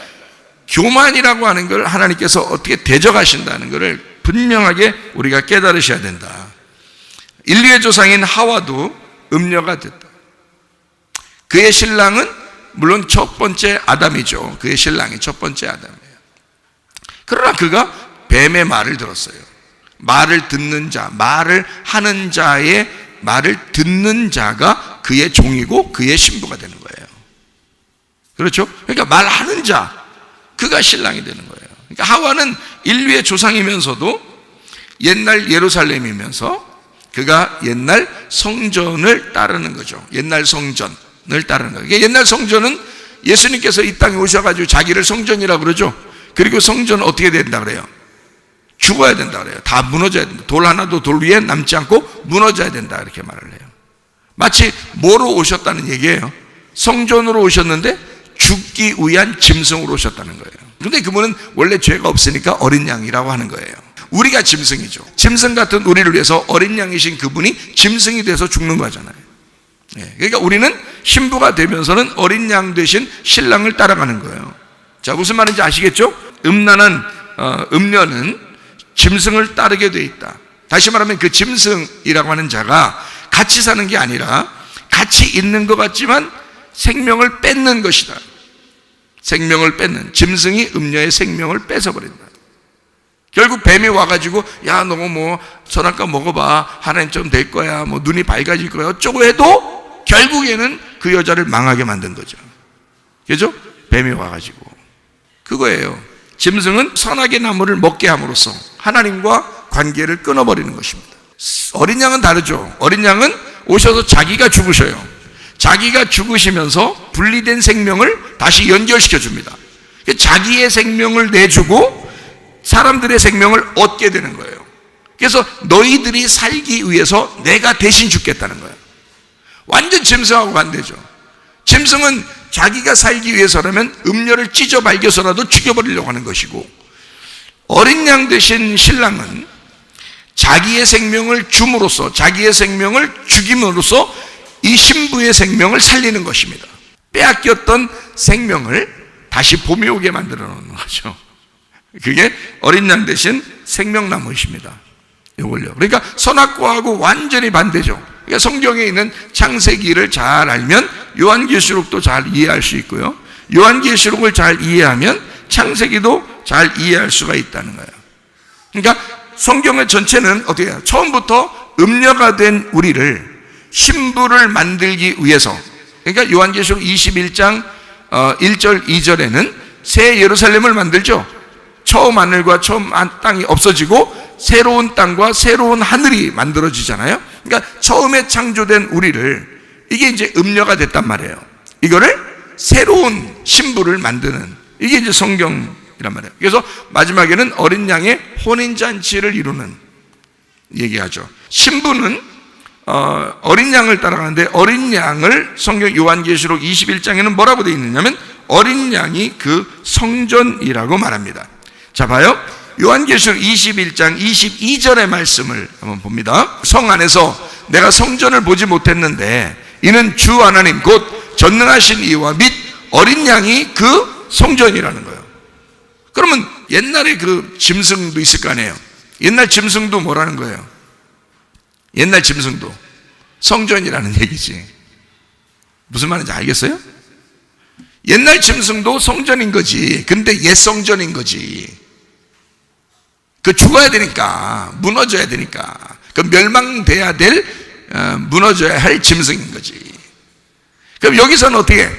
교만이라고 하는 걸 하나님께서 어떻게 대적하신다는 것을 분명하게 우리가 깨달으셔야 된다. 인류의 조상인 하와도 음녀가 됐다. 그의 신랑은 물론 첫 번째 아담이죠. 그의 신랑이 첫 번째 아담이에요. 그러나 그가 뱀의 말을 들었어요. 말을 듣는 자, 말을 하는 자의 말을 듣는 자가 그의 종이고 그의 신부가 되는 거예요. 그렇죠? 그러니까 말하는 자, 그가 신랑이 되는 거예요. 그러니까 하와는 인류의 조상이면서도 옛날 예루살렘이면서 그가 옛날 성전을 따르는 거죠. 옛날 성전을 따르는 거예요. 옛날 성전은 예수님께서 이 땅에 오셔가지고 자기를 성전이라고 그러죠. 그리고 성전은 어떻게 된다 그래요? 죽어야 된다 그래요. 다 무너져야 된다. 돌 하나도 돌 위에 남지 않고 무너져야 된다 이렇게 말을 해요. 마치 뭐로 오셨다는 얘기예요? 성전으로 오셨는데 죽기 위한 짐승으로 오셨다는 거예요. 그런데 그분은 원래 죄가 없으니까 어린 양이라고 하는 거예요. 우리가 짐승이죠. 짐승 같은 우리를 위해서 어린 양이신 그분이 짐승이 돼서 죽는 거잖아요. 그러니까 우리는 신부가 되면서는 어린 양 되신 신랑을 따라가는 거예요. 자, 무슨 말인지 아시겠죠? 음란한 음녀는 짐승을 따르게 돼 있다. 다시 말하면 그 짐승이라고 하는 자가 같이 사는 게 아니라 같이 있는 것 같지만 생명을 뺏는 것이다. 생명을 뺏는, 짐승이 음녀의 생명을 뺏어버린다. 결국 뱀이 와가지고 야 너 뭐 선악과 먹어봐, 하나님 좀 될 거야, 뭐 눈이 밝아질 거야 어쩌고 해도 결국에는 그 여자를 망하게 만든 거죠. 그죠? 뱀이 와가지고 그거예요. 짐승은 선악의 나무를 먹게 함으로써 하나님과 관계를 끊어버리는 것입니다. 어린 양은 다르죠. 어린 양은 오셔서 자기가 죽으셔요. 자기가 죽으시면서 분리된 생명을 다시 연결시켜 줍니다. 자기의 생명을 내주고 사람들의 생명을 얻게 되는 거예요. 그래서 너희들이 살기 위해서 내가 대신 죽겠다는 거예요. 완전 짐승하고 반대죠. 짐승은 자기가 살기 위해서라면 음녀를 찢어 발겨서라도 죽여버리려고 하는 것이고, 어린 양 되신 신랑은 자기의 생명을 줌으로써, 자기의 생명을 죽임으로써 이 신부의 생명을 살리는 것입니다. 빼앗겼던 생명을 다시 봄이 오게 만들어 놓는 거죠. 그게 어린 양 대신 생명나무이십니다. 이걸요. 그러니까 선악과하고 완전히 반대죠. 그러니까 성경에 있는 창세기를 잘 알면 요한계시록도 잘 이해할 수 있고요. 요한계시록을 잘 이해하면 창세기도 잘 이해할 수가 있다는 거예요. 그러니까 성경의 전체는 어떻게 해요? 처음부터 음녀가 된 우리를 신부를 만들기 위해서, 그러니까 요한계시록 21장 1절 2절에는 새 예루살렘을 만들죠. 처음 하늘과 처음 땅이 없어지고 새로운 땅과 새로운 하늘이 만들어지잖아요. 그러니까 처음에 창조된 우리를, 이게 이제 음녀가 됐단 말이에요. 이거를 새로운 신부를 만드는, 이게 이제 성경이란 말이에요. 그래서 마지막에는 어린 양의 혼인잔치를 이루는 얘기하죠. 신부는 어린 양을 따라가는데, 어린 양을 성경 요한계시록 21장에는 뭐라고 되어 있느냐면 어린 양이 그 성전이라고 말합니다. 자, 봐요. 요한계시록 21장 22절의 말씀을 한번 봅니다. 성 안에서 내가 성전을 보지 못했는데 이는 주 하나님 곧 전능하신 이와 및 어린 양이 그 성전이라는 거예요. 그러면 옛날에 그 짐승도 있을 거 아니에요. 옛날 짐승도 뭐라는 거예요? 옛날 짐승도 성전이라는 얘기지. 무슨 말인지 알겠어요? 옛날 짐승도 성전인 거지. 근데 옛 성전인 거지. 그 죽어야 되니까, 무너져야 되니까, 그 멸망돼야 될, 무너져야 할 짐승인 거지. 그럼 여기서는 어떻게 해?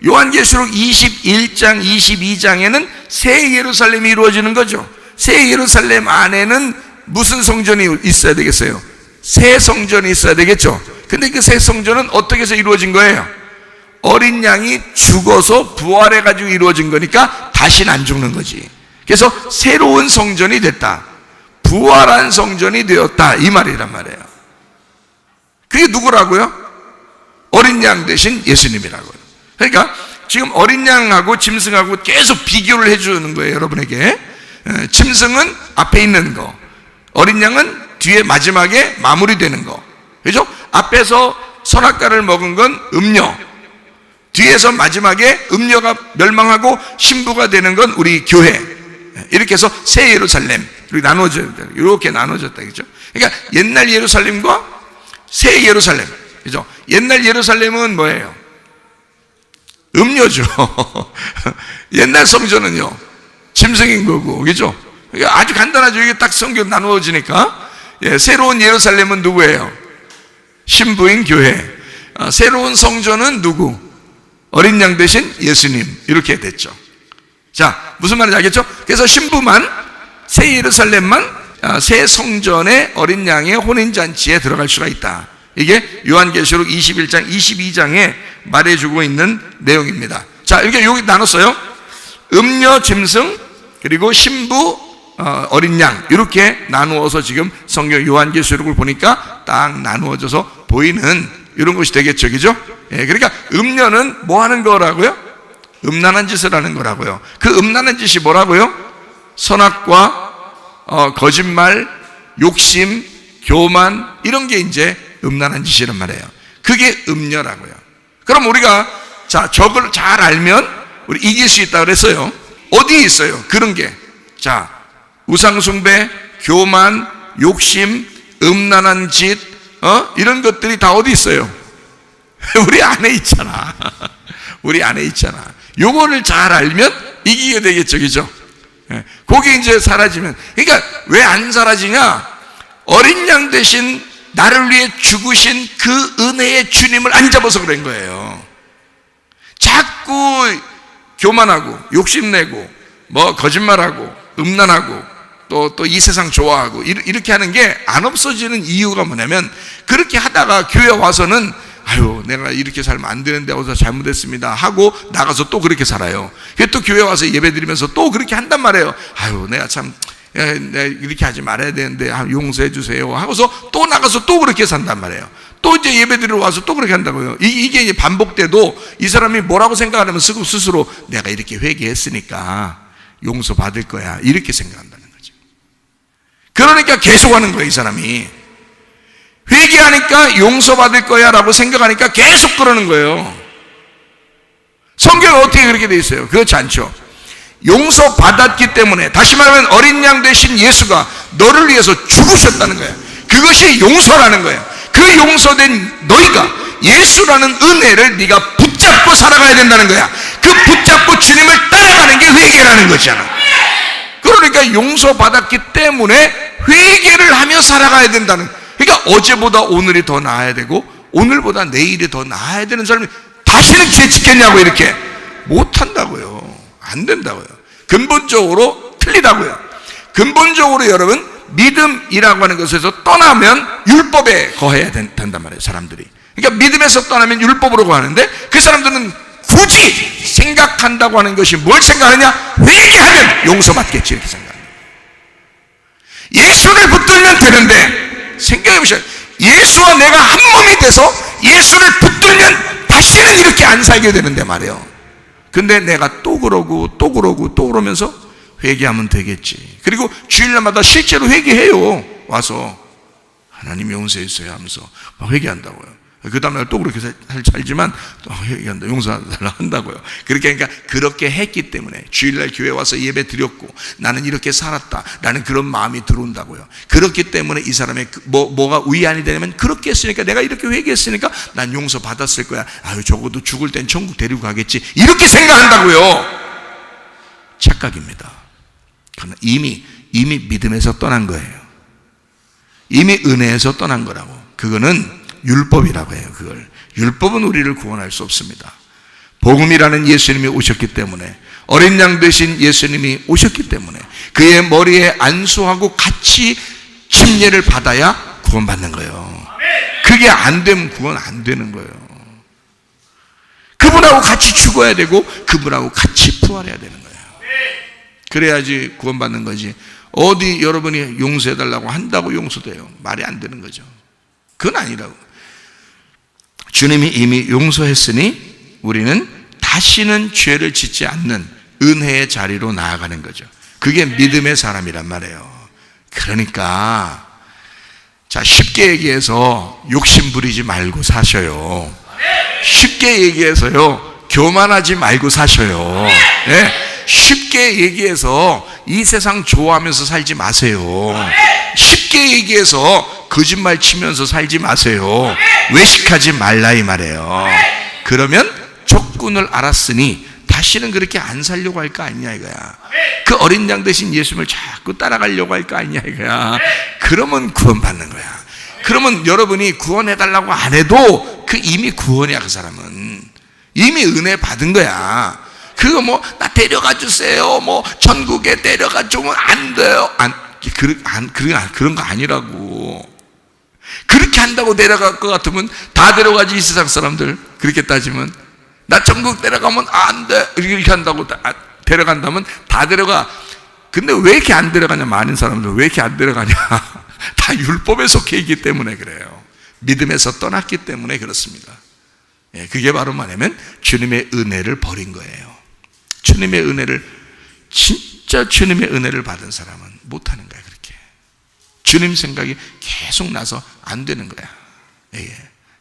요한계시록 21장 22장에는 새 예루살렘이 이루어지는 거죠. 새 예루살렘 안에는 무슨 성전이 있어야 되겠어요? 새 성전이 있어야 되겠죠. 근데 그 새 성전은 어떻게 해서 이루어진 거예요? 어린 양이 죽어서 부활해가지고 이루어진 거니까 다시는 안 죽는 거지. 그래서 새로운 성전이 됐다, 부활한 성전이 되었다, 이 말이란 말이에요. 그게 누구라고요? 어린 양 대신 예수님이라고요. 그러니까 지금 어린 양하고 짐승하고 계속 비교를 해주는 거예요, 여러분에게. 짐승은 앞에 있는 거, 어린 양은 뒤에 마지막에 마무리되는 거. 그죠? 앞에서 선악과를 먹은 건 음녀, 뒤에서 마지막에 음녀가 멸망하고 신부가 되는 건 우리 교회. 이렇게 해서 새 예루살렘, 이렇게 나눠졌다, 그죠? 그러니까 옛날 예루살렘과 새 예루살렘, 그죠? 옛날 예루살렘은 뭐예요? 음녀죠. 옛날 성전은요, 짐승인 거고, 그죠? 그러니까 아주 간단하죠. 이게 딱 성경 나누어지니까. 새로운 예루살렘은 누구예요? 신부인 교회. 새로운 성전은 누구? 어린 양 대신 예수님. 이렇게 됐죠. 자, 무슨 말인지 알겠죠? 그래서 신부만, 새 예루살렘만 새 성전의 어린 양의 혼인잔치에 들어갈 수가 있다. 이게 요한계시록 21장 22장에 말해주고 있는 내용입니다. 자, 이렇게 여기 나눴어요. 음녀 짐승, 그리고 신부 어린 양, 이렇게 나누어서 지금 성경 요한계시록을 보니까 딱 나누어져서 보이는 이런 것이 되겠죠, 그죠? 그러니까 음녀는 뭐 하는 거라고요? 음란한 짓을 하는 거라고요. 그 음란한 짓이 뭐라고요? 선악과 거짓말, 욕심, 교만, 이런 게 이제 음란한 짓이란 말이에요. 그게 음녀라고요. 그럼 우리가 자, 저걸 잘 알면 우리 이길 수 있다고 그랬어요. 어디에 있어요? 그런 게. 자, 우상숭배, 교만, 욕심, 음란한 짓, 이런 것들이 다 어디 있어요? 우리 안에 있잖아. 우리 안에 있잖아. 요거를 잘 알면 이기게 되겠죠, 그죠? 그게 이제 사라지면, 그러니까 왜 안 사라지냐? 어린 양 대신 나를 위해 죽으신 그 은혜의 주님을 안 잡아서 그런 거예요. 자꾸 교만하고 욕심내고 뭐 거짓말하고 음란하고 또 이 세상 좋아하고 이렇게 하는 게 안 없어지는 이유가 뭐냐면, 그렇게 하다가 교회 와서는 아유 내가 이렇게 살면 안 되는데 어디서 잘못했습니다 하고 나가서 또 그렇게 살아요. 또 교회 와서 예배 드리면서 또 그렇게 한단 말이에요. 아유 내가 참 내가 이렇게 하지 말아야 되는데 용서해 주세요 하고서 또 나가서 또 그렇게 산단 말이에요. 또 이제 예배 드리러 와서 또 그렇게 한다고요. 이게 이제 반복돼도 이 사람이 뭐라고 생각하냐면 스스로 내가 이렇게 회개했으니까 용서받을 거야 이렇게 생각한다는 거죠. 그러니까 계속 하는 거예요. 이 사람이 회개하니까 용서받을 거야 라고 생각하니까 계속 그러는 거예요. 성경은 어떻게 그렇게 돼 있어요? 그렇지 않죠. 용서받았기 때문에, 다시 말하면 어린 양 되신 예수가 너를 위해서 죽으셨다는 거예요. 그것이 용서라는 거예요. 그 용서된 너희가 예수라는 은혜를 네가 붙잡고 살아가야 된다는 거야. 그 붙잡고 주님을 따라가는 게 회개라는 거잖아. 그러니까 용서받았기 때문에 회개를 하며 살아가야 된다는, 그러니까 어제보다 오늘이 더 나아야 되고 오늘보다 내일이 더 나아야 되는 사람이 다시는 죄 짓겠냐고. 이렇게 못한다고요. 안 된다고요. 근본적으로 틀리다고요. 근본적으로 여러분, 믿음이라고 하는 것에서 떠나면 율법에 거해야 된단 말이에요, 사람들이. 그러니까 믿음에서 떠나면 율법으로 거하는데, 그 사람들은 굳이 생각한다고 하는 것이 뭘 생각하느냐? 회개하면 용서받겠지 이렇게 생각합니다. 예수를 붙들면 되는데, 생각해보세요. 예수와 내가 한 몸이 돼서 예수를 붙들면 다시는 이렇게 안 살게 되는데 말이에요. 근데 내가 또 그러고 또 그러고 또 그러면서 회개하면 되겠지. 그리고 주일날마다 실제로 회개해요. 와서 하나님 용서해 주세요 하면서 막 회개한다고요. 그 다음날 또 그렇게 살지만 또 회개한다, 용서하달라 한다고요. 그렇게, 그러니까 그렇게 했기 때문에 주일날 교회 와서 예배 드렸고 나는 이렇게 살았다 라는 그런 마음이 들어온다고요. 그렇기 때문에 이 사람의 뭐가 위안이 되냐면, 그렇게 했으니까, 내가 이렇게 회개했으니까 난 용서 받았을 거야. 아유 적어도 죽을 땐 천국 데리고 가겠지 이렇게 생각한다고요. 착각입니다. 그러나 이미 믿음에서 떠난 거예요. 이미 은혜에서 떠난 거라고. 그거는 율법이라고 해요. 그걸 율법은 우리를 구원할 수 없습니다. 복음이라는 예수님이 오셨기 때문에, 어린 양 되신 예수님이 오셨기 때문에 그의 머리에 안수하고 같이 침례를 받아야 구원받는 거예요. 그게 안 되면 구원 안 되는 거예요. 그분하고 같이 죽어야 되고 그분하고 같이 부활해야 되는 거예요. 그래야지 구원받는 거지. 어디 여러분이 용서해달라고 한다고 용서돼요? 말이 안 되는 거죠. 그건 아니라고. 주님이 이미 용서했으니 우리는 다시는 죄를 짓지 않는 은혜의 자리로 나아가는 거죠. 그게 믿음의 사람이란 말이에요. 그러니까 자, 쉽게 얘기해서 욕심 부리지 말고 사셔요. 쉽게 얘기해서요, 교만하지 말고 사셔요. 네? 쉽게 얘기해서 이 세상 좋아하면서 살지 마세요. 쉽게 얘기해서 거짓말 치면서 살지 마세요. 외식하지 말라 이 말이에요. 그러면 조건을 알았으니 다시는 그렇게 안 살려고 할 거 아니냐 이거야. 그 어린 양 대신 예수님을 자꾸 따라가려고 할 거 아니냐 이거야. 그러면 구원받는 거야. 그러면 여러분이 구원해달라고 안 해도 그 이미 구원이야. 그 사람은 이미 은혜 받은 거야. 그거 뭐 나 데려가 주세요, 뭐 천국에 데려가 주면 안 돼요. 그런 거 아니라고. 그렇게 한다고 데려갈 것 같으면 다 데려가지. 이 세상 사람들 그렇게 따지면 나 천국 데려가면 안 돼 이렇게 한다고 데려간다면 다 데려가. 근데 왜 이렇게 안 데려가냐? 많은 사람들 왜 이렇게 안 데려가냐? 다 율법에 속해 있기 때문에 그래요. 믿음에서 떠났기 때문에 그렇습니다. 그게 바로 뭐냐면 주님의 은혜를 버린 거예요. 주님의 은혜를, 진짜 주님의 은혜를 받은 사람은 못하는 거야. 그렇게 주님 생각이 계속 나서 안 되는 거야.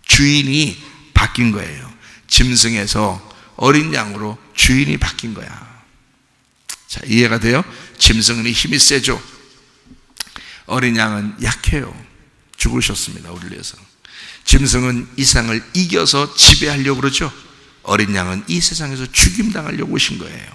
주인이 바뀐 거예요. 짐승에서 어린 양으로 주인이 바뀐 거야. 자, 이해가 돼요? 짐승은 힘이 세죠. 어린 양은 약해요. 죽으셨습니다, 우리를 위해서. 짐승은 이 세상을 이겨서 지배하려고 그러죠. 어린 양은 이 세상에서 죽임당하려고 오신 거예요.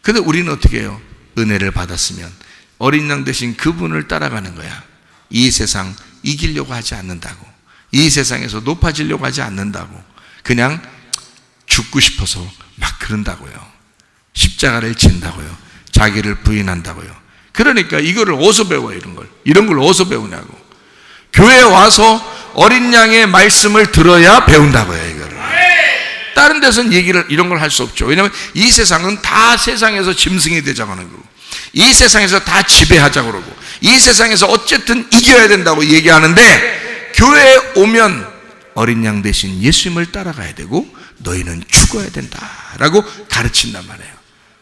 그런데 우리는 어떻게 해요? 은혜를 받았으면 어린 양 대신 그분을 따라가는 거야. 이 세상 이기려고 하지 않는다고, 이 세상에서 높아지려고 하지 않는다고, 그냥 죽고 싶어서 막 그런다고요. 십자가를 진다고요. 자기를 부인한다고요. 그러니까 이거를 어디서 배워요? 이런 걸 어디서 배우냐고. 교회에 와서 어린 양의 말씀을 들어야 배운다고요. 이거를 다른 데서는 이런 걸 할 수 없죠. 왜냐하면 이 세상은 다 세상에서 짐승이 되자고 하는 거고, 이 세상에서 다 지배하자고 그러고, 이 세상에서 어쨌든 이겨야 된다고 얘기하는데, 교회에 오면 어린 양 대신 예수님을 따라가야 되고 너희는 죽어야 된다라고 가르친단 말이에요.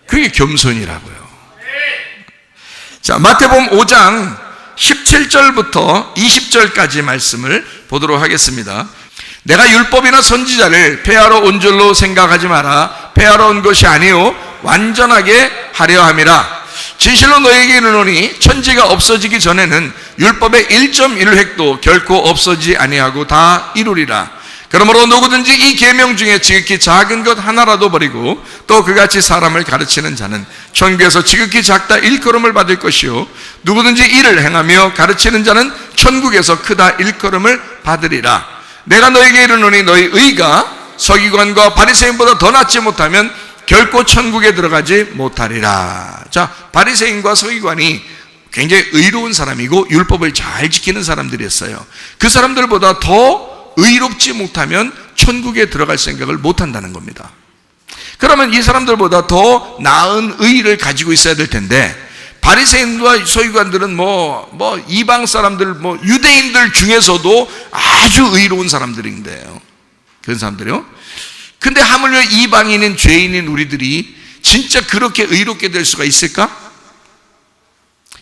그게 겸손이라고요. 자, 마태복음 5장 17절부터 20절까지 말씀을 보도록 하겠습니다. 내가 율법이나 선지자를 폐하러 온 줄로 생각하지 마라. 폐하러 온 것이 아니요 완전하게 하려 함이라. 진실로 너에게 이르노니 천지가 없어지기 전에는 율법의 1.1획도 결코 없어지지 아니하고 다 이루리라. 그러므로 누구든지 이 계명 중에 지극히 작은 것 하나라도 버리고 또 그같이 사람을 가르치는 자는 천국에서 지극히 작다 일컬음을 받을 것이요, 누구든지 이를 행하며 가르치는 자는 천국에서 크다 일컬음을 받으리라. 내가 너에게 이르노니 너희 의가 서기관과 바리새인보다 더 낫지 못하면 결코 천국에 들어가지 못하리라. 자, 바리새인과 서기관이 굉장히 의로운 사람이고 율법을 잘 지키는 사람들이었어요. 그 사람들보다 더 의롭지 못하면 천국에 들어갈 생각을 못한다는 겁니다. 그러면 이 사람들보다 더 나은 의를 가지고 있어야 될 텐데, 바리새인과 서기관들은 이방 사람들, 유대인들 중에서도 아주 의로운 사람들인데요. 그런 사람들이요. 근데 하물며 이방인인 죄인인 우리들이 진짜 그렇게 의롭게 될 수가 있을까?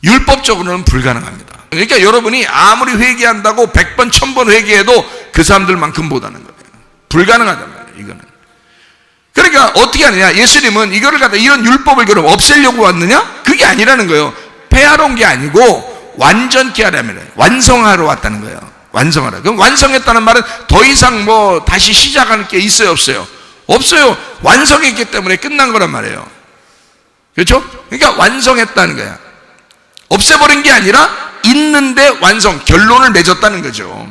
율법적으로는 불가능합니다. 그러니까 여러분이 아무리 회개한다고 100번, 1000번 회개해도 그 사람들만큼 못하는 거예요. 불가능하단 말이에요, 이거는. 그러니까 어떻게 하느냐? 예수님은 이거를 갖다 이런 율법을 그럼 없애려고 왔느냐? 그게 아니라는 거예요. 폐하러 온 게 아니고 완전케 하려면 완성하러 왔다는 거예요. 완성하라. 그럼 완성했다는 말은 더 이상 다시 시작할 게 있어요, 없어요? 없어요. 완성했기 때문에 끝난 거란 말이에요. 그렇죠? 그러니까 완성했다는 거야. 없애버린 게 아니라 있는데 완성, 결론을 맺었다는 거죠.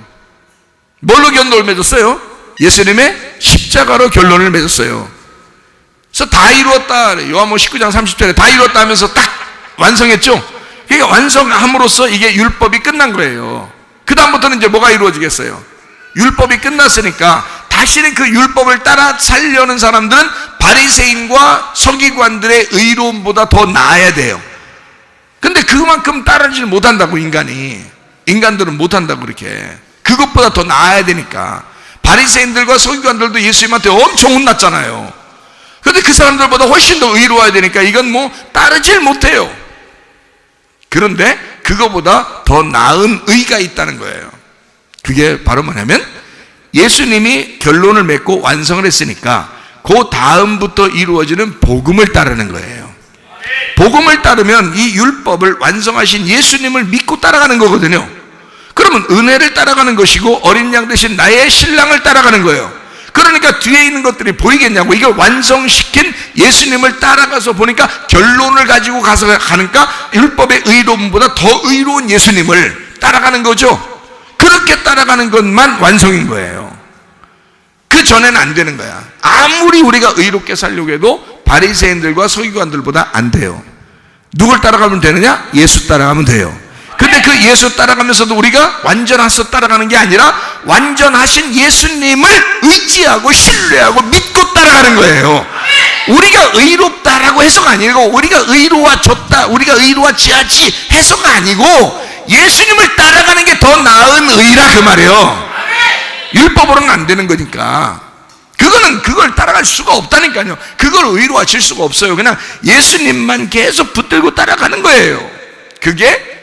뭘로 결론을 맺었어요? 예수님의 십자가로 결론을 맺었어요. 그래서 다 이루었다. 요한복음 19장 30절에 다 이루었다 하면서 딱 완성했죠. 그러니까 완성함으로써 이게 율법이 끝난 거예요. 그 다음부터는 이제 뭐가 이루어지겠어요? 율법이 끝났으니까 다시는 그 율법을 따라 살려는 사람들은 바리새인과 서기관들의 의로움보다 더 나아야 돼요. 근데 그만큼 따르지 못한다고, 인간들은 못한다고. 그렇게 그것보다 더 나아야 되니까. 바리새인들과 서기관들도 예수님한테 엄청 혼났잖아요. 그런데 그 사람들보다 훨씬 더 의로워야 되니까 이건 따르질 못해요. 그런데 그거보다 더 나은 의가 있다는 거예요. 그게 바로 뭐냐면 예수님이 결론을 맺고 완성을 했으니까 그 다음부터 이루어지는 복음을 따르는 거예요. 복음을 따르면 이 율법을 완성하신 예수님을 믿고 따라가는 거거든요. 그러면 은혜를 따라가는 것이고 어린 양 대신 나의 신랑을 따라가는 거예요. 그러니까 뒤에 있는 것들이 보이겠냐고. 이걸 완성시킨 예수님을 따라가서 보니까 결론을 가지고 가니까 율법의 의로움보다 더 의로운 예수님을 따라가는 거죠. 그렇게 따라가는 것만 완성인 거예요. 그 전에는 안 되는 거야. 아무리 우리가 의롭게 살려고 해도 바리새인들과 서기관들보다 안 돼요. 누굴 따라가면 되느냐? 예수 따라가면 돼요. 근데 그 예수 따라가면서도 우리가 완전해서 따라가는 게 아니라 완전하신 예수님을 의지하고 신뢰하고 믿고 따라가는 거예요. 우리가 의롭다라고 해서가 아니고, 우리가 의로워졌다, 우리가 의로워지야지 해서가 아니고, 예수님을 따라가는 게 더 나은 의라 그 말이에요. 율법으로는 안 되는 거니까. 그걸 따라갈 수가 없다니까요. 그걸 의로워질 수가 없어요. 그냥 예수님만 계속 붙들고 따라가는 거예요. 그게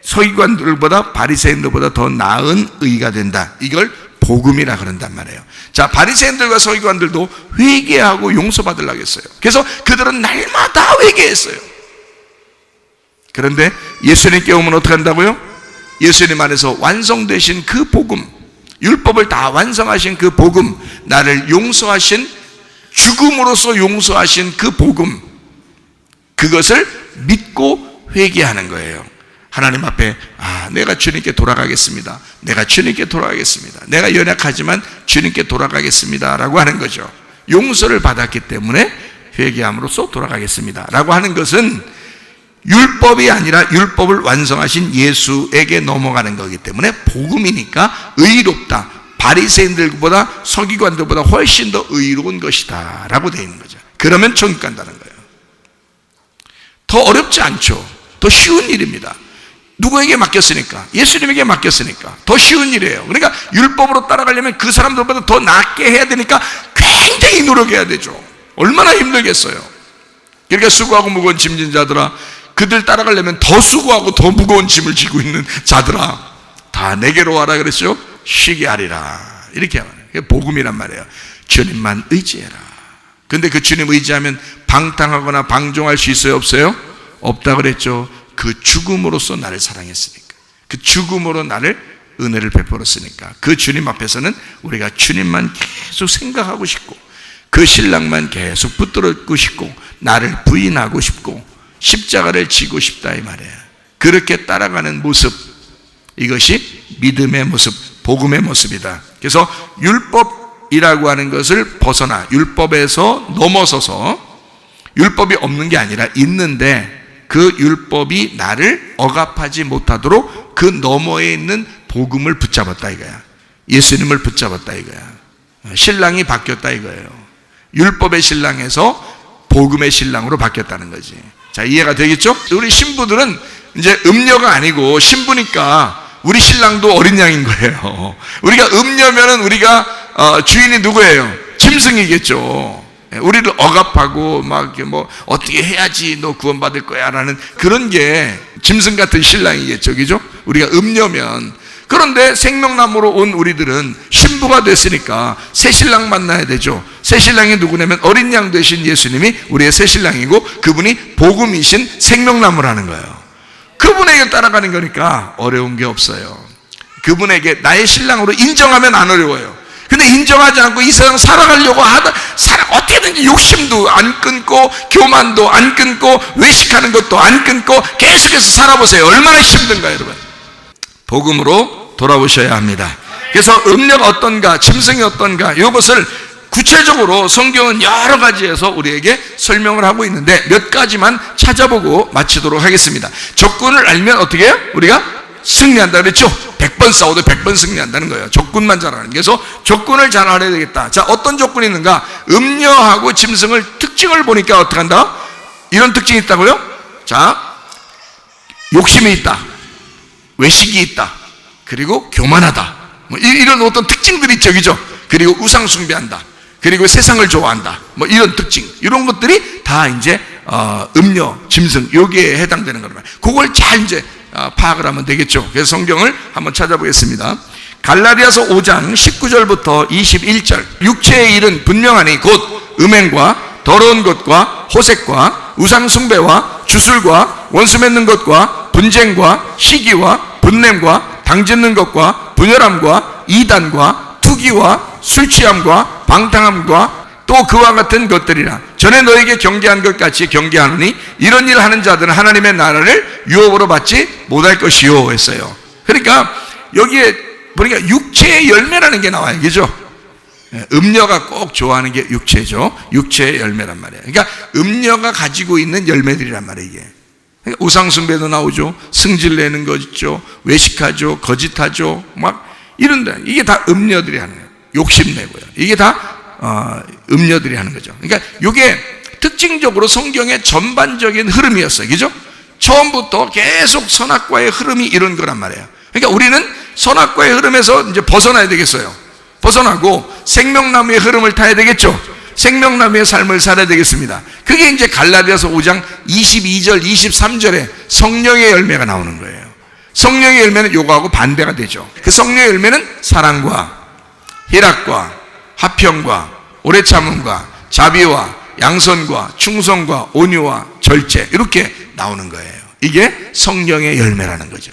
서기관들보다 바리새인들보다 더 나은 의가 된다. 이걸 복음이라 그런단 말이에요. 자, 바리새인들과 서기관들도 회개하고 용서받으려고 했어요. 그래서 그들은 날마다 회개했어요. 그런데 예수님께 오면 어떻게 한다고요? 예수님 안에서 완성되신 그 복음, 율법을 다 완성하신 그 복음, 나를 용서하신, 죽음으로써 용서하신 그 복음, 그것을 믿고 회개하는 거예요. 하나님 앞에 내가 주님께 돌아가겠습니다. 내가 주님께 돌아가겠습니다. 내가 연약하지만 주님께 돌아가겠습니다 라고 하는 거죠. 용서를 받았기 때문에 회개함으로써 돌아가겠습니다 라고 하는 것은 율법이 아니라 율법을 완성하신 예수에게 넘어가는 거기 때문에 복음이니까 의롭다, 바리새인들보다 서기관들보다 훨씬 더 의로운 것이다 라고 되어 있는 거죠. 그러면 천국 간다는 거예요. 더 어렵지 않죠. 더 쉬운 일입니다. 누구에게 맡겼으니까? 예수님에게 맡겼으니까 더 쉬운 일이에요. 그러니까 율법으로 따라가려면 그 사람들보다 더 낫게 해야 되니까 굉장히 노력해야 되죠. 얼마나 힘들겠어요. 그러니까 수고하고 무거운 짐진 자들아, 그들 따라가려면 더 수고하고 더 무거운 짐을 지고 있는 자들아, 다 내게로 와라 그랬죠. 쉬게 하리라, 이렇게 말해요. 그게 복음이란 말이에요. 주님만 의지해라. 근데 그 주님 의지하면 방탕하거나 방종할 수 있어요, 없어요? 없다 그랬죠. 그 죽음으로써 나를 사랑했으니까, 그 죽음으로 나를 은혜를 베풀었으니까, 그 주님 앞에서는 우리가 주님만 계속 생각하고 싶고, 그 신랑만 계속 붙들고 싶고, 나를 부인하고 싶고, 십자가를 지고 싶다 이 말이에요. 그렇게 따라가는 모습, 이것이 믿음의 모습, 복음의 모습이다. 그래서 율법이라고 하는 것을 벗어나 율법에서 넘어서서, 율법이 없는 게 아니라 있는데 그 율법이 나를 억압하지 못하도록 그 너머에 있는 복음을 붙잡았다 이거야. 예수님을 붙잡았다 이거야. 신랑이 바뀌었다 이거예요. 율법의 신랑에서 복음의 신랑으로 바뀌었다는 거지. 자, 이해가 되겠죠? 우리 신부들은 이제 음녀가 아니고 신부니까 우리 신랑도 어린 양인 거예요. 우리가 음녀면은 우리가 주인이 누구예요? 짐승이겠죠. 우리를 억압하고 막 이렇게 뭐 어떻게 해야지 너 구원받을 거야 라는 그런 게 짐승 같은 신랑이겠죠. 그죠? 우리가 음녀면. 그런데 생명나무로 온 우리들은 신부가 됐으니까 새 신랑 만나야 되죠. 새 신랑이 누구냐면 어린 양 되신 예수님이 우리의 새 신랑이고, 그분이 복음이신 생명나무라는 거예요. 그분에게 따라가는 거니까 어려운 게 없어요. 그분에게 나의 신랑으로 인정하면 안 어려워요. 근데 인정하지 않고 이 세상 살아가려고 어떻게든지 욕심도 안 끊고, 교만도 안 끊고, 외식하는 것도 안 끊고 계속해서 살아보세요. 얼마나 힘든가 여러분. 복음으로 돌아오셔야 합니다. 그래서 음녀가 어떤가, 짐승이 어떤가, 이것을 구체적으로 성경은 여러 가지에서 우리에게 설명을 하고 있는데 몇 가지만 찾아보고 마치도록 하겠습니다. 조건을 알면 어떻게 해요? 우리가 승리한다 그랬죠? 100번 싸워도 100번 승리한다는 거예요. 조건만 잘 알아요. 그래서 조건을 잘 알아야 되겠다. 자, 어떤 조건이 있는가? 음녀하고 짐승을 특징을 보니까 어떻게 한다? 이런 특징이 있다고요? 자, 욕심이 있다, 외식이 있다, 그리고 교만하다, 뭐 이런 어떤 특징들이 있죠, 그죠? 그리고 우상 숭배한다, 그리고 세상을 좋아한다, 뭐 이런 특징, 이런 것들이 다 이제 음녀, 짐승 여기에 해당되는 거란 말이에요. 그걸 잘 이제 파악을 하면 되겠죠. 그래서 성경을 한번 찾아보겠습니다. 갈라디아서 5장 19절부터 21절. 육체의 일은 분명하니 곧 음행과 더러운 것과 호색과 우상 숭배와 주술과 원수 맺는 것과 분쟁과 시기와 분냄과 당짓는 것과 분열함과 이단과 투기와 술취함과 방탕함과 또 그와 같은 것들이라. 전에 너에게 경계한 것 같이 경계하노니 이런 일 하는 자들은 하나님의 나라를 유업으로 받지 못할 것이요 했어요. 그러니까 여기에 보니까 육체의 열매라는 게 나와요, 그죠? 음녀가 꼭 좋아하는 게 육체죠. 육체의 열매란 말이에요. 그러니까 음녀가 가지고 있는 열매들이란 말이에요, 이게. 그러니까 우상숭배도 나오죠. 승질내는 거 있죠. 외식하죠. 거짓하죠. 막 이런데 이게 다 음녀들이 하는 거예요. 욕심내고요. 이게 다 음녀들이 하는 거죠. 그러니까 이게 특징적으로 성경의 전반적인 흐름이었어요, 그죠? 처음부터 계속 선악과의 흐름이 이런 거란 말이에요. 그러니까 우리는 선악과의 흐름에서 이제 벗어나야 되겠어요. 벗어나고 생명나무의 흐름을 타야 되겠죠. 생명나무의 삶을 살아야 되겠습니다. 그게 이제 갈라디아서 5장 22절 23절에 성령의 열매가 나오는 거예요. 성령의 열매는 요거하고 반대가 되죠. 그 성령의 열매는 사랑과 희락과 화평과 오래 참음과 자비와 양선과 충성과 온유와 절제, 이렇게 나오는 거예요. 이게 성령의 열매라는 거죠.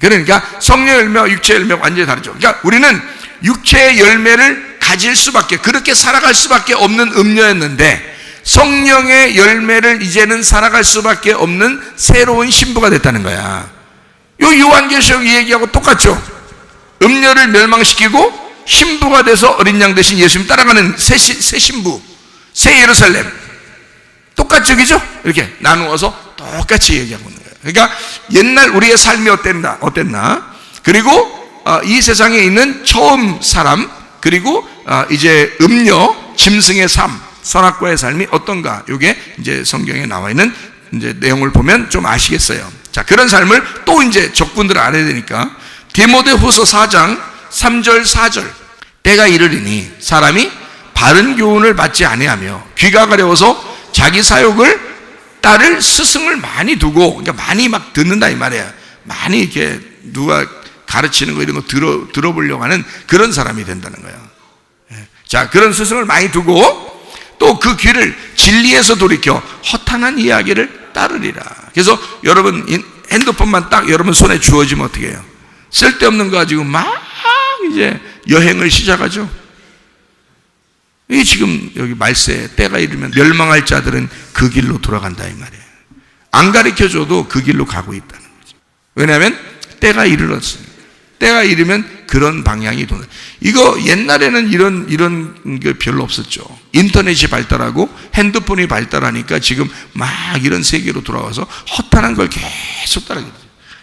그러니까 성령의 열매와 육체의 열매가 완전히 다르죠. 그러니까 우리는 육체의 열매를 가질 수밖에, 그렇게 살아갈 수밖에 없는 음녀였는데 성령의 열매를 이제는 살아갈 수밖에 없는 새로운 신부가 됐다는 거야. 요 요한계시록 얘기하고 똑같죠. 음녀를 멸망시키고 신부가 돼서 어린 양 대신 예수님 따라가는 새 신부, 새 예루살렘. 똑같죠, 그죠? 이렇게 나누어서 똑같이 얘기하고 있는 거예요. 그러니까 옛날 우리의 삶이 어땠나? 그리고 이 세상에 있는 처음 사람, 그리고 이제 음녀, 짐승의 삶, 선악과의 삶이 어떤가? 이게 이제 성경에 나와 있는 이제 내용을 보면 좀 아시겠어요. 자, 그런 삶을 또 이제 적군들을 알아야 되니까 디모데후서 4장 3절 4절 때가 이르리니 사람이 바른 교훈을 받지 아니하며 귀가 가려워서 자기 사욕을 따를 스승을 많이 두고, 그러니까 많이 막 듣는다 이 말이야. 많이 이렇게 누가 가르치는 거 이런 거 들어보려고 하는 그런 사람이 된다는 거예요. 자, 그런 스승을 많이 두고 또 그 귀를 진리에서 돌이켜 허탄한 이야기를 따르리라. 그래서 여러분 핸드폰만 딱 여러분 손에 주어지면 어떻게 해요? 쓸데없는 거 가지고 막 이제 여행을 시작하죠. 이게 지금 여기 말세 때가 이르면 멸망할 자들은 그 길로 돌아간다 이 말이에요. 안 가르쳐줘도 그 길로 가고 있다는 거죠. 왜냐하면 때가 이르렀으니까. 때가 이르면 그런 방향이 도는. 이거 옛날에는 이런 게 별로 없었죠. 인터넷이 발달하고 핸드폰이 발달하니까 지금 막 이런 세계로 돌아와서 허탄한 걸 계속 따르게 돼요.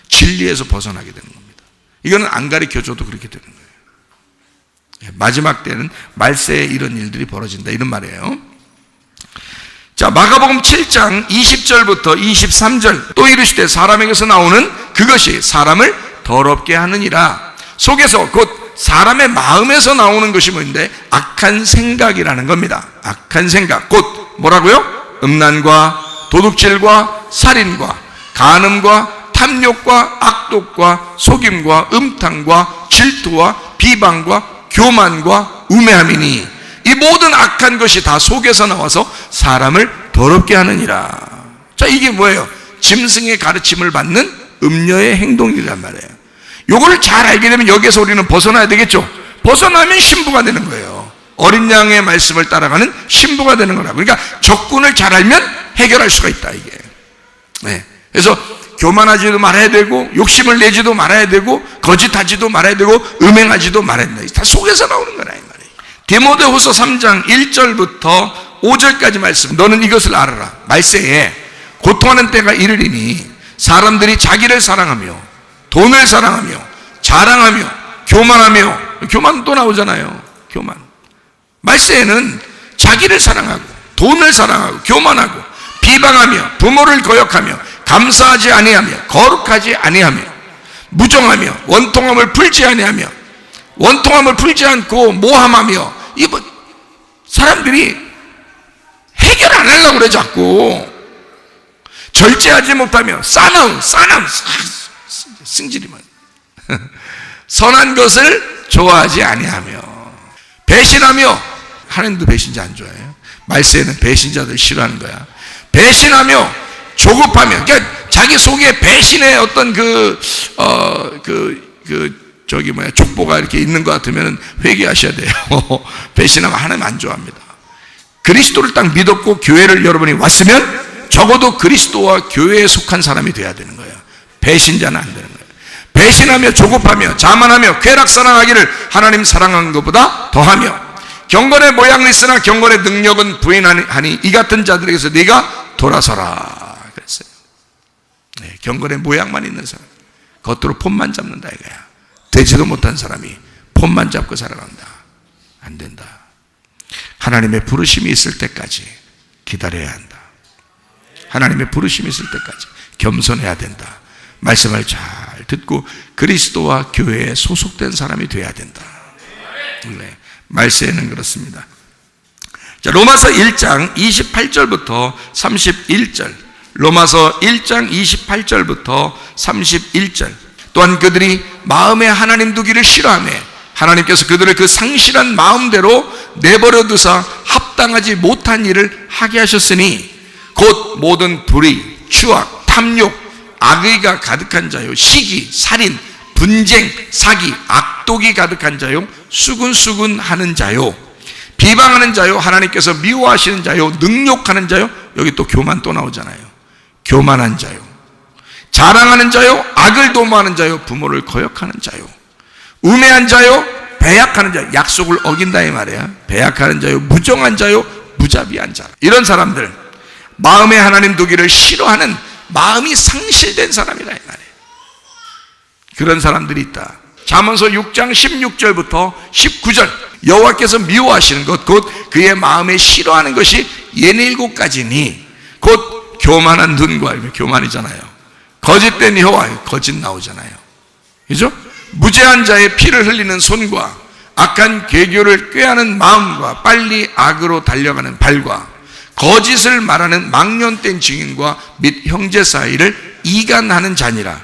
진리에서 벗어나게 되는 겁니다. 이거는 안 가르쳐줘도 그렇게 되는 거예요. 마지막 때는 말세에 이런 일들이 벌어진다 이런 말이에요. 자, 마가복음 7장 20절부터 23절 또 이르시되 사람에게서 나오는 그것이 사람을 더럽게 하느니라. 속에서 곧 사람의 마음에서 나오는 것이 뭔데? 악한 생각이라는 겁니다. 악한 생각, 곧 뭐라고요? 음란과 도둑질과 살인과 간음과 탐욕과 악독과 속임과 음탕과 질투와 비방과 교만과 우매함이니 이 모든 악한 것이 다 속에서 나와서 사람을 더럽게 하느니라. 자, 이게 뭐예요? 짐승의 가르침을 받는 음녀의 행동이란 말이에요. 요거를 잘 알게 되면 여기에서 우리는 벗어나야 되겠죠. 벗어나면 신부가 되는 거예요. 어린 양의 말씀을 따라가는 신부가 되는 거라고. 그러니까 적군을 잘 알면 해결할 수가 있다 이게. 네. 그래서 교만하지도 말아야 되고 욕심을 내지도 말아야 되고 거짓하지도 말아야 되고 음행하지도 말아야 된다. 다 속에서 나오는 거라 이 말이에요. 디모데후서 3장 1절부터 5절까지 말씀. 너는 이것을 알아라. 말세에 고통하는 때가 이르리니 사람들이 자기를 사랑하며 돈을 사랑하며 자랑하며 교만하며, 교만 또 나오잖아요. 교만. 말세에는 자기를 사랑하고 돈을 사랑하고 교만하고 비방하며 부모를 거역하며 감사하지 아니하며 거룩하지 아니하며 무정하며 원통함을 풀지 아니하며 원통함을 풀지 않고 모함하며, 이 사람들이 해결 안 하려고 그래 자꾸. 절제하지 못하며 싸나움 승질이만 선한 것을 좋아하지 아니하며 배신하며, 하나님도 배신자 안 좋아해요. 말세에는 배신자들 싫어하는 거야. 배신하며 조급하며, 그러니까 자기 속에 배신의 어떤 족보가 이렇게 있는 것 같으면 회개하셔야 돼요. 배신하면 하나님 안 좋아합니다. 그리스도를 딱 믿었고 교회를 여러분이 왔으면 적어도 그리스도와 교회에 속한 사람이 돼야 되는 거예요. 배신자는 안 되는 거예요. 배신하며 조급하며 자만하며 쾌락사랑하기를 하나님 사랑한 것보다 더하며 경건의 모양은 있으나 경건의 능력은 부인하니 이 같은 자들에게서 네가 돌아서라 그랬어요. 네, 경건의 모양만 있는 사람, 겉으로 폼만 잡는다 이거야. 되지도 못한 사람이 폼만 잡고 살아간다. 안 된다. 하나님의 부르심이 있을 때까지 기다려야 한다. 하나님의 부르심이 있을 때까지 겸손해야 된다. 말씀을 잘 듣고 그리스도와 교회에 소속된 사람이 돼야 된다. 네, 말세에는 그렇습니다. 자, 로마서 1장 28절부터 31절, 로마서 1장 28절부터 31절. 또한 그들이 마음에 하나님 두기를 싫어하며 하나님께서 그들을 그 상실한 마음대로 내버려 두사 합당하지 못한 일을 하게 하셨으니 곧 모든 불의, 추악, 탐욕, 악의가 가득한 자요, 시기, 살인, 분쟁, 사기, 악독이 가득한 자요, 수근수근하는 자요, 비방하는 자요, 하나님께서 미워하시는 자요, 능욕하는 자요. 여기 또 교만 또 나오잖아요. 교만한 자요, 자랑하는 자요, 악을 도모하는 자요, 부모를 거역하는 자요, 우매한 자요, 배약하는 자요. 약속을 어긴다 이 말이야. 배약하는 자요, 무정한 자요, 무자비한 자. 이런 사람들, 마음에 하나님 두기를 싫어하는 마음이 상실된 사람이라 이 말이에요. 그런 사람들이 있다. 잠언서 6장 16절부터 19절, 여호와께서 미워하시는 것 곧 그의 마음에 싫어하는 것이 67가지니 곧 교만한 눈과, 교만이잖아요. 거짓된 혀와, 거짓 나오잖아요. 그죠? 무죄한 자의 피를 흘리는 손과 악한 계교를 꾀하는 마음과 빨리 악으로 달려가는 발과 거짓을 말하는 망령된 증인과 및 형제 사이를 이간하는 자니라.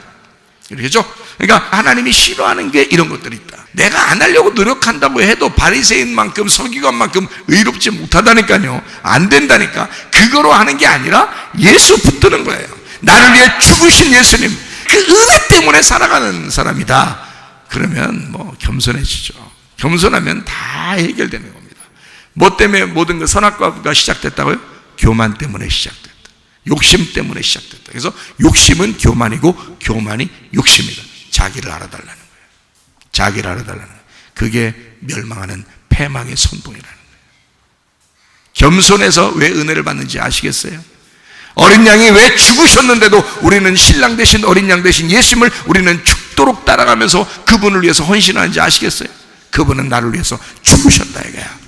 그렇죠? 그러니까 하나님이 싫어하는 게 이런 것들이 있다. 내가 안 하려고 노력한다고 해도 바리새인만큼 서기관만큼 의롭지 못하다니까요. 안 된다니까. 그거로 하는 게 아니라 예수 붙드는 거예요. 나를 위해 죽으신 예수님, 그 은혜 때문에 살아가는 사람이다. 그러면 뭐 겸손해지죠. 겸손하면 다 해결되는 겁니다. 뭐 때문에 모든 그 선악과가 시작됐다고요? 교만 때문에 시작됐다. 욕심 때문에 시작됐다. 그래서 욕심은 교만이고 교만이 욕심이다. 자기를 알아달라는 거예요. 자기를 알아달라는 거예요. 그게 멸망하는 패망의 선봉이라는 거예요. 겸손해서 왜 은혜를 받는지 아시겠어요? 어린 양이 왜 죽으셨는데도 우리는 신랑 대신 어린 양 대신 예수님을 우리는 죽도록 따라가면서 그분을 위해서 헌신하는지 아시겠어요? 그분은 나를 위해서 죽으셨다 이거야.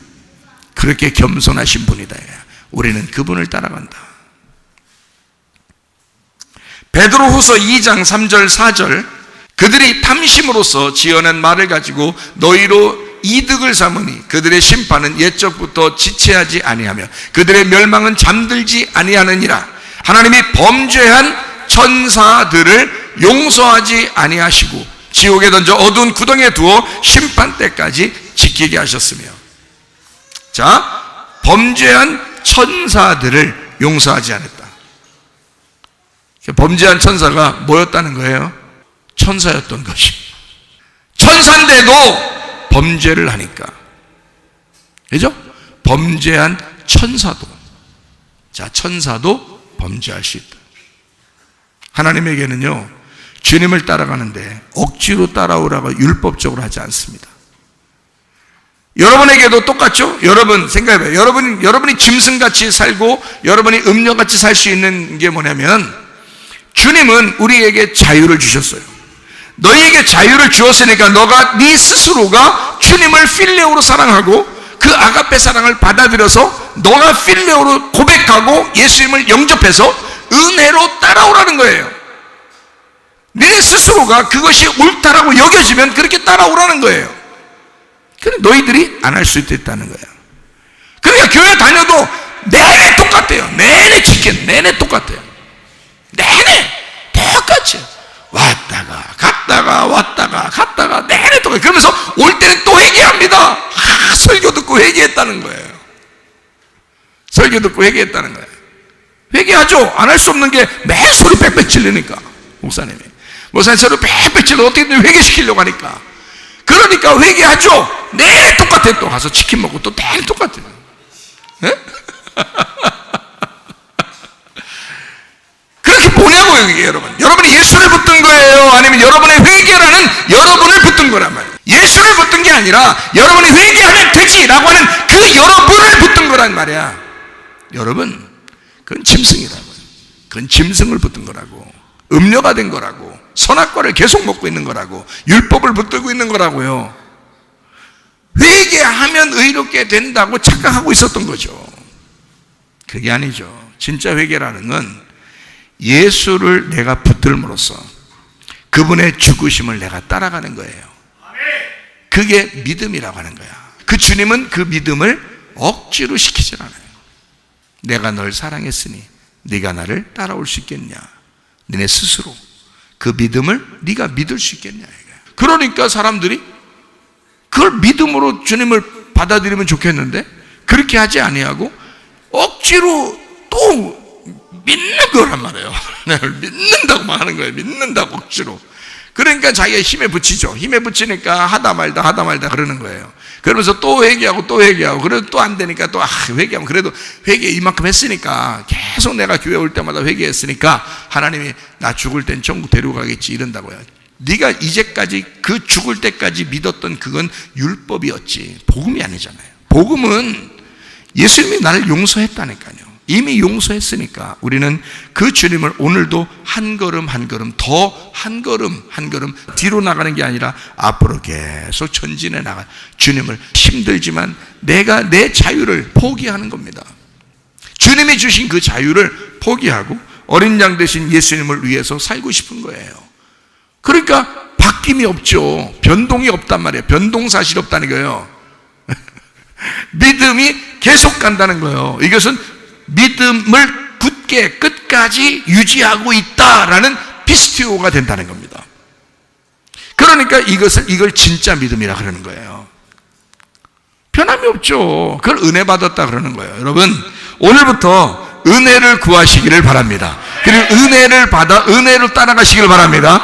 그렇게 겸손하신 분이다 이거야. 우리는 그분을 따라간다. 베드로후서 2장 3절 4절, 그들이 탐심으로써 지어낸 말을 가지고 너희로 이득을 삼으니 그들의 심판은 옛적부터 지체하지 아니하며 그들의 멸망은 잠들지 아니하느니라. 하나님이 범죄한 천사들을 용서하지 아니하시고 지옥에 던져 어두운 구덩이에 두어 심판 때까지 지키게 하셨으며. 자, 범죄한 천사들을 용서하지 않았다. 범죄한 천사가 뭐였다는 거예요? 천사였던 것이. 천사인데도 범죄를 하니까. 그죠? 범죄한 천사도. 자, 천사도 범죄할 수 있다. 하나님에게는요, 주님을 따라가는데 억지로 따라오라고 율법적으로 하지 않습니다. 여러분에게도 똑같죠? 여러분 생각해봐요. 여러분이 짐승같이 살고 여러분이 음녀같이 살 수 있는 게 뭐냐면, 주님은 우리에게 자유를 주셨어요. 너희에게 자유를 주었으니까 너가 네 스스로가 주님을 필레오로 사랑하고 그 아가페 사랑을 받아들여서 너가 필레오로 고백하고 예수님을 영접해서 은혜로 따라오라는 거예요. 네 스스로가 그것이 옳다라고 여겨지면 그렇게 따라오라는 거예요. 근데 너희들이 안 할 수 있다는 거예요. 그러니까 교회 다녀도 내내 똑같아요. 내내 치킨, 내내 똑같아요. 내내 똑같이 왔다가 갔다가 내내 똑같아요. 그러면서 올 때는 또 회개합니다. 설교 듣고 회개했다는 거예요. 설교 듣고 회개했다는 거예요. 회개하죠. 안 할 수 없는 게 매일 소리 빽빽 질르니까. 목사님 소리 빽빽 질러 어떻게든 회개시키려고 하니까. 그러니까 회개하죠. 내내 똑같아요. 또 가서 치킨 먹고 또 내내 똑같아요. 네? 그렇게 뭐냐고요, 이게 여러분. 여러분이 예수를 붙든 거예요? 아니면 여러분의 회개라는 여러분을 붙든 거란 말이에요. 예수를 붙든 게 아니라 여러분이 회개하면 되지라고 하는 그 여러분을 붙든 거란 말이야. 여러분, 그건 짐승이라고요. 그건 짐승을 붙든 거라고. 음료가 된 거라고. 선악과를 계속 먹고 있는 거라고. 율법을 붙들고 있는 거라고요. 회개하면 의롭게 된다고 착각하고 있었던 거죠. 그게 아니죠. 진짜 회개라는 건 예수를 내가 붙들므로써 그분의 죽으심을 내가 따라가는 거예요. 그게 믿음이라고 하는 거야. 그 주님은 그 믿음을 억지로 시키질 않아요. 내가 널 사랑했으니 네가 나를 따라올 수 있겠냐. 너네 스스로 그 믿음을 네가 믿을 수 있겠냐. 그러니까 사람들이 그걸 믿음으로 주님을 받아들이면 좋겠는데 그렇게 하지 아니하고 억지로 또 믿는 거란 말이에요. 믿는다고 막 하는 거예요. 믿는다고 억지로. 그러니까 자기가 힘에 붙이죠. 힘에 붙이니까 하다 말다 그러는 거예요. 그러면서 또 회개하고 그래도 또 안 되니까 또 회개하면 그래도 회개 이만큼 했으니까 계속 내가 교회 올 때마다 회개했으니까 하나님이 나 죽을 땐 천국 데려가겠지 이런다고요. 네가 이제까지 그 죽을 때까지 믿었던 그건 율법이었지 복음이 아니잖아요. 복음은 예수님이 나를 용서했다니까요. 이미 용서했으니까 우리는 그 주님을 오늘도 한 걸음 더 한 걸음 뒤로 나가는 게 아니라 앞으로 계속 전진해 나가 주님을 힘들지만 내가 내 자유를 포기하는 겁니다. 주님이 주신 그 자유를 포기하고 어린 양 되신 예수님을 위해서 살고 싶은 거예요. 그러니까 바뀜이 없죠. 변동이 없단 말이에요. 변동사실이 없다는 거예요. 믿음이 계속 간다는 거예요. 이것은 믿음을 굳게 끝까지 유지하고 있다라는 피스티오가 된다는 겁니다. 그러니까 이걸 진짜 믿음이라 그러는 거예요. 변함이 없죠. 그걸 은혜 받았다 그러는 거예요. 여러분, 오늘부터 은혜를 구하시기를 바랍니다. 그리고 은혜를 받아 은혜로 따라가시기를 바랍니다.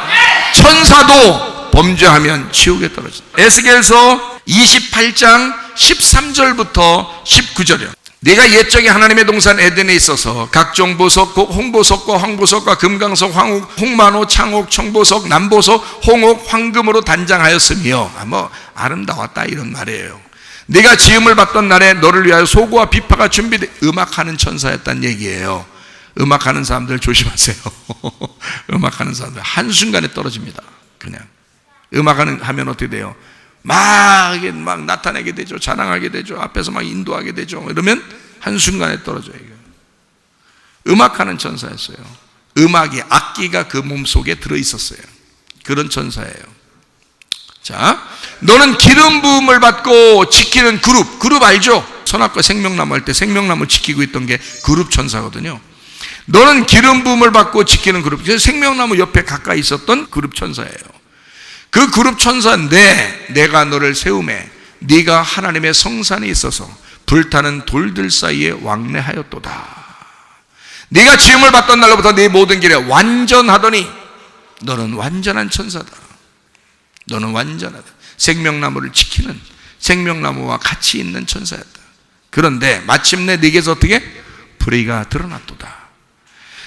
천사도 범죄하면 지옥에 떨어진다. 에스겔서 28장 13절부터 19절이요. 네가 옛적에 하나님의 동산 에덴에 있어서 각종 보석, 홍보석과 황보석과 금강석, 황옥, 홍만호, 창옥, 청보석, 남보석, 홍옥, 황금으로 단장하였으며 아름다웠다 이런 말이에요. 네가 지음을 받던 날에 너를 위하여 소고와 비파가 준비돼 음악하는 천사였단 얘기예요. 음악하는 사람들 조심하세요. 음악하는 사람들 한순간에 떨어집니다. 그냥 하면 어떻게 돼요? 막 나타내게 되죠. 자랑하게 되죠. 앞에서 막 인도하게 되죠. 이러면 한순간에 떨어져요. 음악하는 천사였어요. 음악이, 악기가 그 몸속에 들어있었어요. 그런 천사예요. 자, 너는 기름 부음을 받고 지키는 그룹 알죠? 선악과 생명나무 할 때 생명나무 지키고 있던 게 그룹 천사거든요. 너는 기름 부음을 받고 지키는 그룹, 생명나무 옆에 가까이 있었던 그룹 천사예요. 그 그룹 천사인데 내가 너를 세우매 네가 하나님의 성산에 있어서 불타는 돌들 사이에 왕래하였도다. 네가 지음을 받던 날로부터 네 모든 길에 완전하더니 너는 완전한 천사다. 너는 완전하다. 생명나무를 지키는 생명나무와 같이 있는 천사였다. 그런데 마침내 네게서 어떻게? 불의가 드러났도다.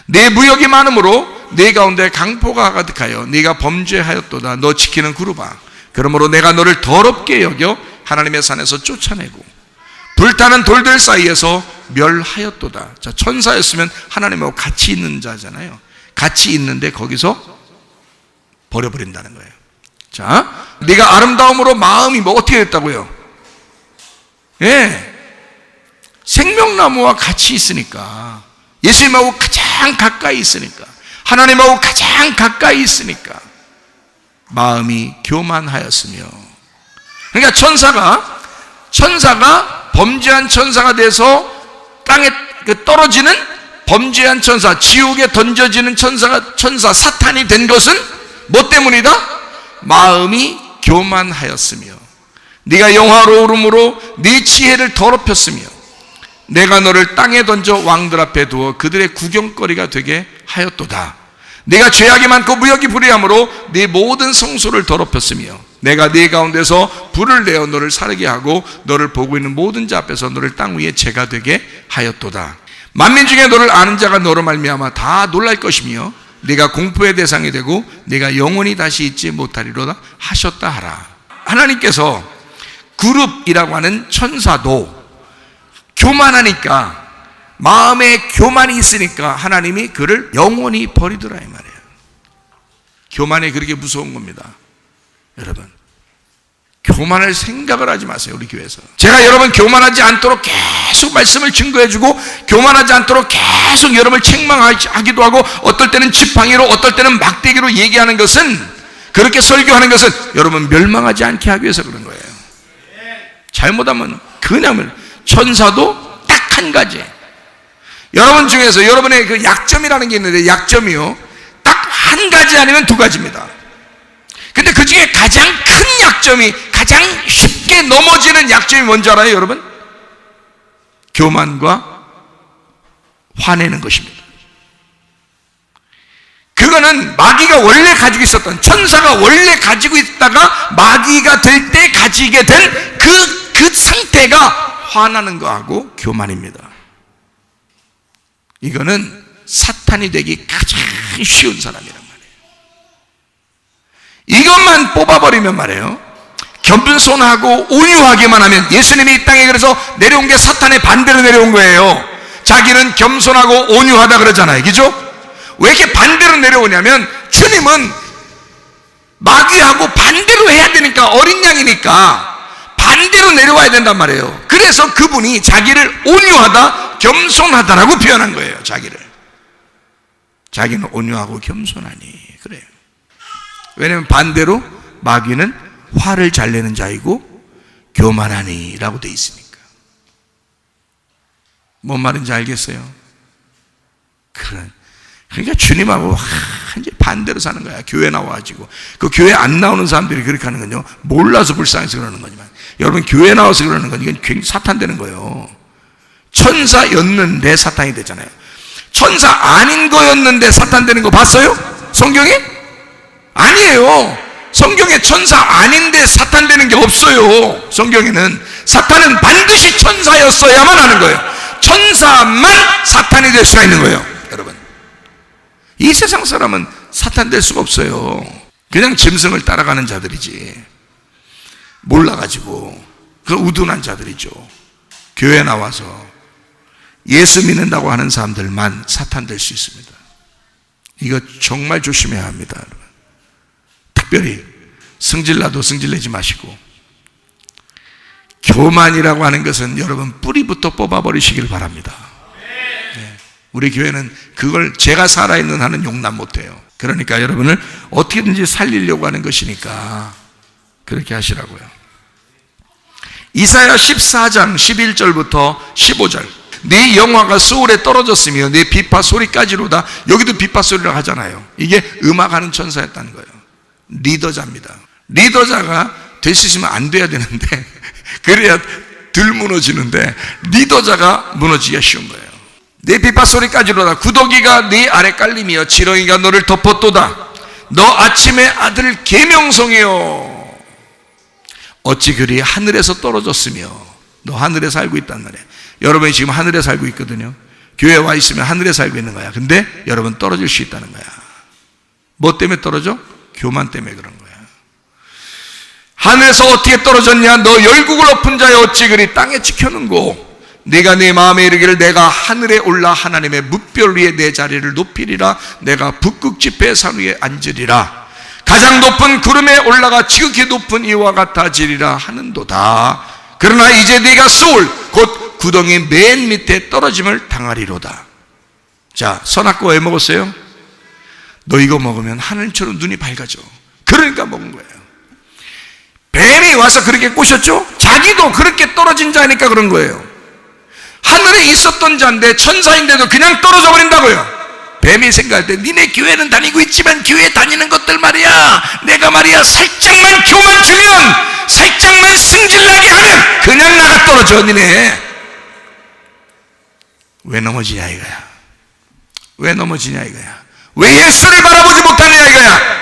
내 무역이 많으므로 네 가운데 강포가 가득하여 네가 범죄하였도다. 너 지키는 그룹아, 그러므로 내가 너를 더럽게 여겨 하나님의 산에서 쫓아내고 불타는 돌들 사이에서 멸하였도다. 자, 천사였으면 하나님하고 같이 있는 자잖아요. 같이 있는데 거기서 버려버린다는 거예요. 자, 네가 아름다움으로 마음이 어떻게 됐다고요? 예, 생명나무와 같이 있으니까, 예수님하고 가장 가까이 있으니까, 하나님하고 가장 가까이 있으니까 마음이 교만하였으며, 그러니까 천사가 범죄한 천사가 돼서 땅에 떨어지는 범죄한 천사, 지옥에 던져지는 천사 사탄이 된 것은 뭐 때문이다? 마음이 교만하였으며 네가 영화로움으로 네 지혜를 더럽혔으며 내가 너를 땅에 던져 왕들 앞에 두어 그들의 구경거리가 되게 하였도다. 네가 죄악이 많고 무역이 불의함으로 네 모든 성소를 더럽혔으며 내가 네 가운데서 불을 내어 너를 사르게 하고 너를 보고 있는 모든 자 앞에서 너를 땅 위에 재가 되게 하였도다. 만민 중에 너를 아는 자가 너로 말미암아 다 놀랄 것이며 네가 공포의 대상이 되고 네가 영원히 다시 잊지 못하리로다 하셨다 하라. 하나님께서 그룹이라고 하는 천사도 교만하니까, 마음에 교만이 있으니까 하나님이 그를 영원히 버리더라 이 말이에요. 교만이 그렇게 무서운 겁니다. 여러분, 교만할 생각을 하지 마세요. 우리 교회에서 제가 여러분 교만하지 않도록 계속 말씀을 증거해주고 교만하지 않도록 계속 여러분을 책망하기도 하고 어떨 때는 지팡이로 어떨 때는 막대기로 얘기하는 것은, 그렇게 설교하는 것은 여러분 멸망하지 않게 하기 위해서 그런 거예요. 잘못하면 그냥 천사도 딱 한 가지, 여러분 중에서 여러분의 그 약점이라는 게 있는데 약점이요 딱 한 가지 아니면 두 가지입니다. 근데 그 중에 가장 큰 약점이, 가장 쉽게 넘어지는 약점이 뭔지 알아요 여러분? 교만과 화내는 것입니다. 그거는 마귀가 원래 가지고 있었던, 천사가 원래 가지고 있다가 마귀가 될 때 가지게 된 그 상태가 화나는 거하고 교만입니다. 이거는 사탄이 되기 가장 쉬운 사람이란 말이에요. 이것만 뽑아버리면 말이에요, 겸손하고 온유하게만 하면, 예수님이 이 땅에 그래서 내려온 게 사탄의 반대로 내려온 거예요. 자기는 겸손하고 온유하다 그러잖아요, 그죠? 왜 이렇게 반대로 내려오냐면, 주님은 마귀하고 반대로 해야 되니까, 어린 양이니까 반대로 내려와야 된단 말이에요. 그래서 그분이 자기를 온유하다, 겸손하다라고 표현한 거예요. 자기는 온유하고 겸손하니, 그래요. 왜냐하면 반대로 마귀는 화를 잘 내는 자이고 교만하니 라고 되어 있으니까. 뭔 말인지 알겠어요? 그러니까 주님하고 완전히 반대로 사는 거야. 교회 나와가지고. 그 교회 안 나오는 사람들이 그렇게 하는 건요, 몰라서 불쌍해서 그러는 거지만, 여러분 교회 나와서 그러는 건 이건 굉장히 사탄 되는 거예요. 천사였는데 사탄이 되잖아요. 천사 아닌 거였는데 사탄 되는 거 봤어요? 성경에? 아니에요. 성경에 천사 아닌데 사탄 되는 게 없어요. 성경에는 사탄은 반드시 천사였어야만 하는 거예요. 천사만 사탄이 될 수가 있는 거예요. 여러분, 이 세상 사람은 사탄 될 수가 없어요. 그냥 짐승을 따라가는 자들이지, 몰라가지고 그 우둔한 자들이죠. 교회 나와서 예수 믿는다고 하는 사람들만 사탄 될 수 있습니다. 이거 정말 조심해야 합니다. 여러분, 특별히 승질나도 승질내지 마시고, 교만이라고 하는 것은 여러분 뿌리부터 뽑아버리시길 바랍니다. 네. 우리 교회는 그걸 제가 살아있는 한은 용납 못해요. 그러니까 여러분을 어떻게든지 살리려고 하는 것이니까 그렇게 하시라고요. 이사야 14장 11절부터 15절. 네 영화가 소울에 떨어졌으며 네 비파 소리까지로다. 여기도 비파 소리라고 하잖아요. 이게 음악하는 천사였다는 거예요. 리더자입니다. 리더자가 될 수 있으면 안 돼야 되는데 그래야 덜 무너지는데, 리더자가 무너지기가 쉬운 거예요. 네 비파 소리까지로다. 구더기가 네 아래 깔리며 지렁이가 너를 덮었도다. 너 아침의 아들 계명성이여, 어찌 그리 하늘에서 떨어졌으며. 너 하늘에 살고 있단 말이에요. 여러분이 지금 하늘에 살고 있거든요. 교회에 와 있으면 하늘에 살고 있는 거야. 근데 여러분 떨어질 수 있다는 거야. 뭐 때문에 떨어져? 교만 때문에 그런 거야. 하늘에서 어떻게 떨어졌냐? 너 열국을 엎은 자여 어찌 그리 땅에 지켜는고. 네가 네 마음에 이르기를 내가 하늘에 올라 하나님의 뭇별 위에 내 자리를 높이리라. 내가 북극지폐 산 위에 앉으리라. 가장 높은 구름에 올라가 지극히 높은 이와 같아지리라 하는도다. 그러나 이제 네가 소울 곧 구덩이 맨 밑에 떨어짐을 당하리로다. 자, 선악과 왜 먹었어요? 너 이거 먹으면 하늘처럼 눈이 밝아져. 그러니까 먹은 거예요. 뱀이 와서 그렇게 꼬셨죠? 자기도 그렇게 떨어진 자니까 그런 거예요. 하늘에 있었던 자인데 천사인데도 그냥 떨어져 버린다고요. 뱀이 생각할 때 니네 교회는 다니고 있지만 교회 다니는 것들 말이야, 내가 말이야 살짝만 교만 주면, 살짝만 승질나게 하면 그냥 나가 떨어져. 니네 왜 넘어지냐 이거야. 왜 넘어지냐 이거야. 왜 예수를 바라보지 못하느냐 이거야.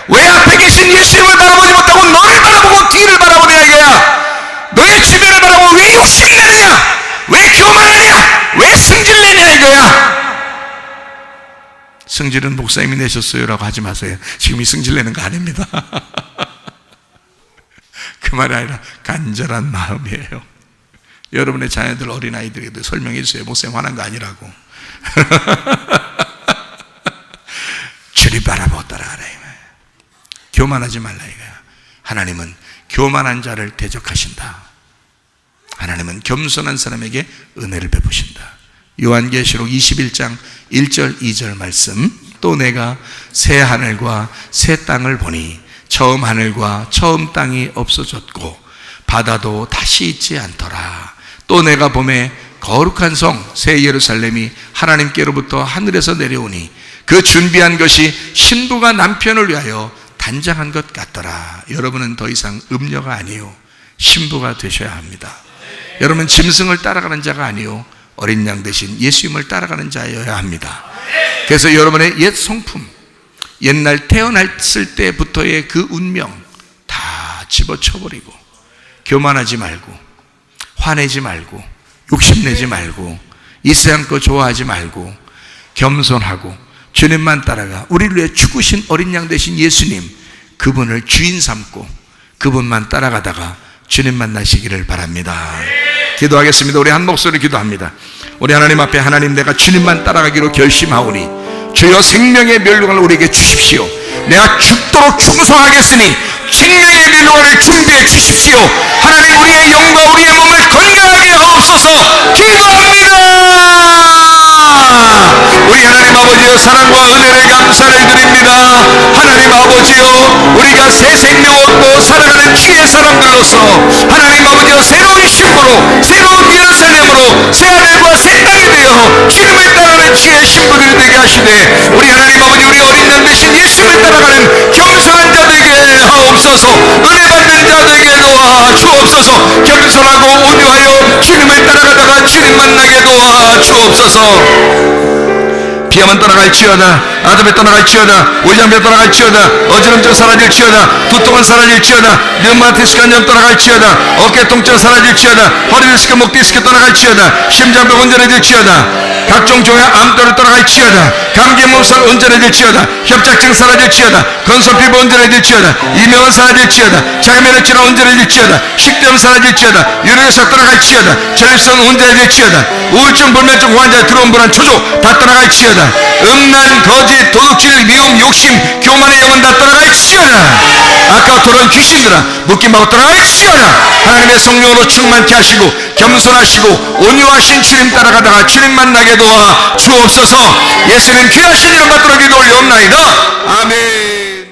왜 앞에 계신 예수님을 바라보지 못하고 너를 바라보고 뒤를 바라보느냐 이거야. 너의 주변을 바라보고 왜 욕심내느냐, 왜 교만하냐, 왜 승질내냐 이거야. 승질은 목사님이 내셨어요 라고 하지 마세요. 지금 이 승질내는 거 아닙니다. 그 말이 아니라 간절한 마음이에요. 여러분의 자녀들, 어린아이들에게도 설명해 주세요. 목사님 화난 거 아니라고. 주를 바라보고 따라가라. 교만하지 말라 이거야. 하나님은 교만한 자를 대적하신다. 하나님은 겸손한 사람에게 은혜를 베푸신다. 요한계시록 21장 1절 2절 말씀. 또 내가 새 하늘과 새 땅을 보니 처음 하늘과 처음 땅이 없어졌고 바다도 다시 있지 않더라. 또 내가 보매 거룩한 성 새 예루살렘이 하나님께로부터 하늘에서 내려오니 그 준비한 것이 신부가 남편을 위하여 단장한 것 같더라. 여러분은 더 이상 음녀가 아니요 신부가 되셔야 합니다. 여러분 짐승을 따라가는 자가 아니요 어린 양 대신 예수님을 따라가는 자여야 합니다. 그래서 여러분의 옛 성품, 옛날 태어났을 때부터의 그 운명 다 집어쳐버리고, 교만하지 말고, 화내지 말고, 욕심내지 말고, 이 세상 거 좋아하지 말고, 겸손하고 주님만 따라가 우리를 위해 죽으신 어린 양 되신 예수님, 그분을 주인 삼고 그분만 따라가다가 주님 만나시기를 바랍니다. 기도하겠습니다. 우리 한 목소리 기도합니다. 우리 하나님 앞에, 하나님, 내가 주님만 따라가기로 결심하오니 주여 생명의 멸류관을 우리에게 주십시오. 내가 죽도록 충성하겠으니 생명의 멸류관을 준비해 주십시오. 하나님, 우리의 영과 우리의 몸을 건강하게 하옵소서. 기도합니다. 우리 하나님 아버지여, 사랑과 은혜를 감사를 드립니다. 하나님 아버지여, 우리가 새 생명 얻고 살아가는 주의 사람들로서 하나님 아버지여, 새로운 신부로, 새로운 예루살렘으로, 새 하늘과 새 땅이 되어 주님을 따라가는 주의 신부들이 되게 하시되, 우리 하나님 아버지, 우리 어린 양 되신 예수를 따라가는 겸손한 자 되게 하옵소서. 은혜 받는 자 되게 도와 주옵소서. 겸손하고 온유하여 주님을 따라가다가 주님 만나게 도와 주옵소서. 비하면 떠나갈지어다, 아담에 떠나갈지어다, 오장배 떠나갈지어다, 어지럼증 사라질지어다, 두통은 사라질지어다, 류마티스 간염 떠나갈지어다, 어깨 통증 사라질지어다, 허리 디스크, 목 디스크 떠나갈지어다, 심장병 온전해질지어다, 각종 종양 암도를 떠나갈지어다, 감기 몸살 온전해질지어다, 협착증 사라질지어다, 건선 피부 온전해질지어다, 이명은 사라질지어다, 자가면역질환 온전해질지어다, 식도염 사라질지어다, 유료석 떠나갈지어다, 전립선 온전해질지어다, 우울증, 불면증 환자 들어온 불안, 초조 다 떠나갈지어다, 음란, 거짓, 도둑질, 미움, 욕심, 교만의 영혼 다 떠나갈지어다. 아까 돌아온 귀신들아, 묶임하고 떠나갈지어다. 하나님의 성령으로 충만케 하시고 겸손하시고 온유하신 주님 따라가다가 주님 만나게 도와 주옵소서. 예수님 귀하신 이름 받들어 기도 올려옵나이다. 아멘.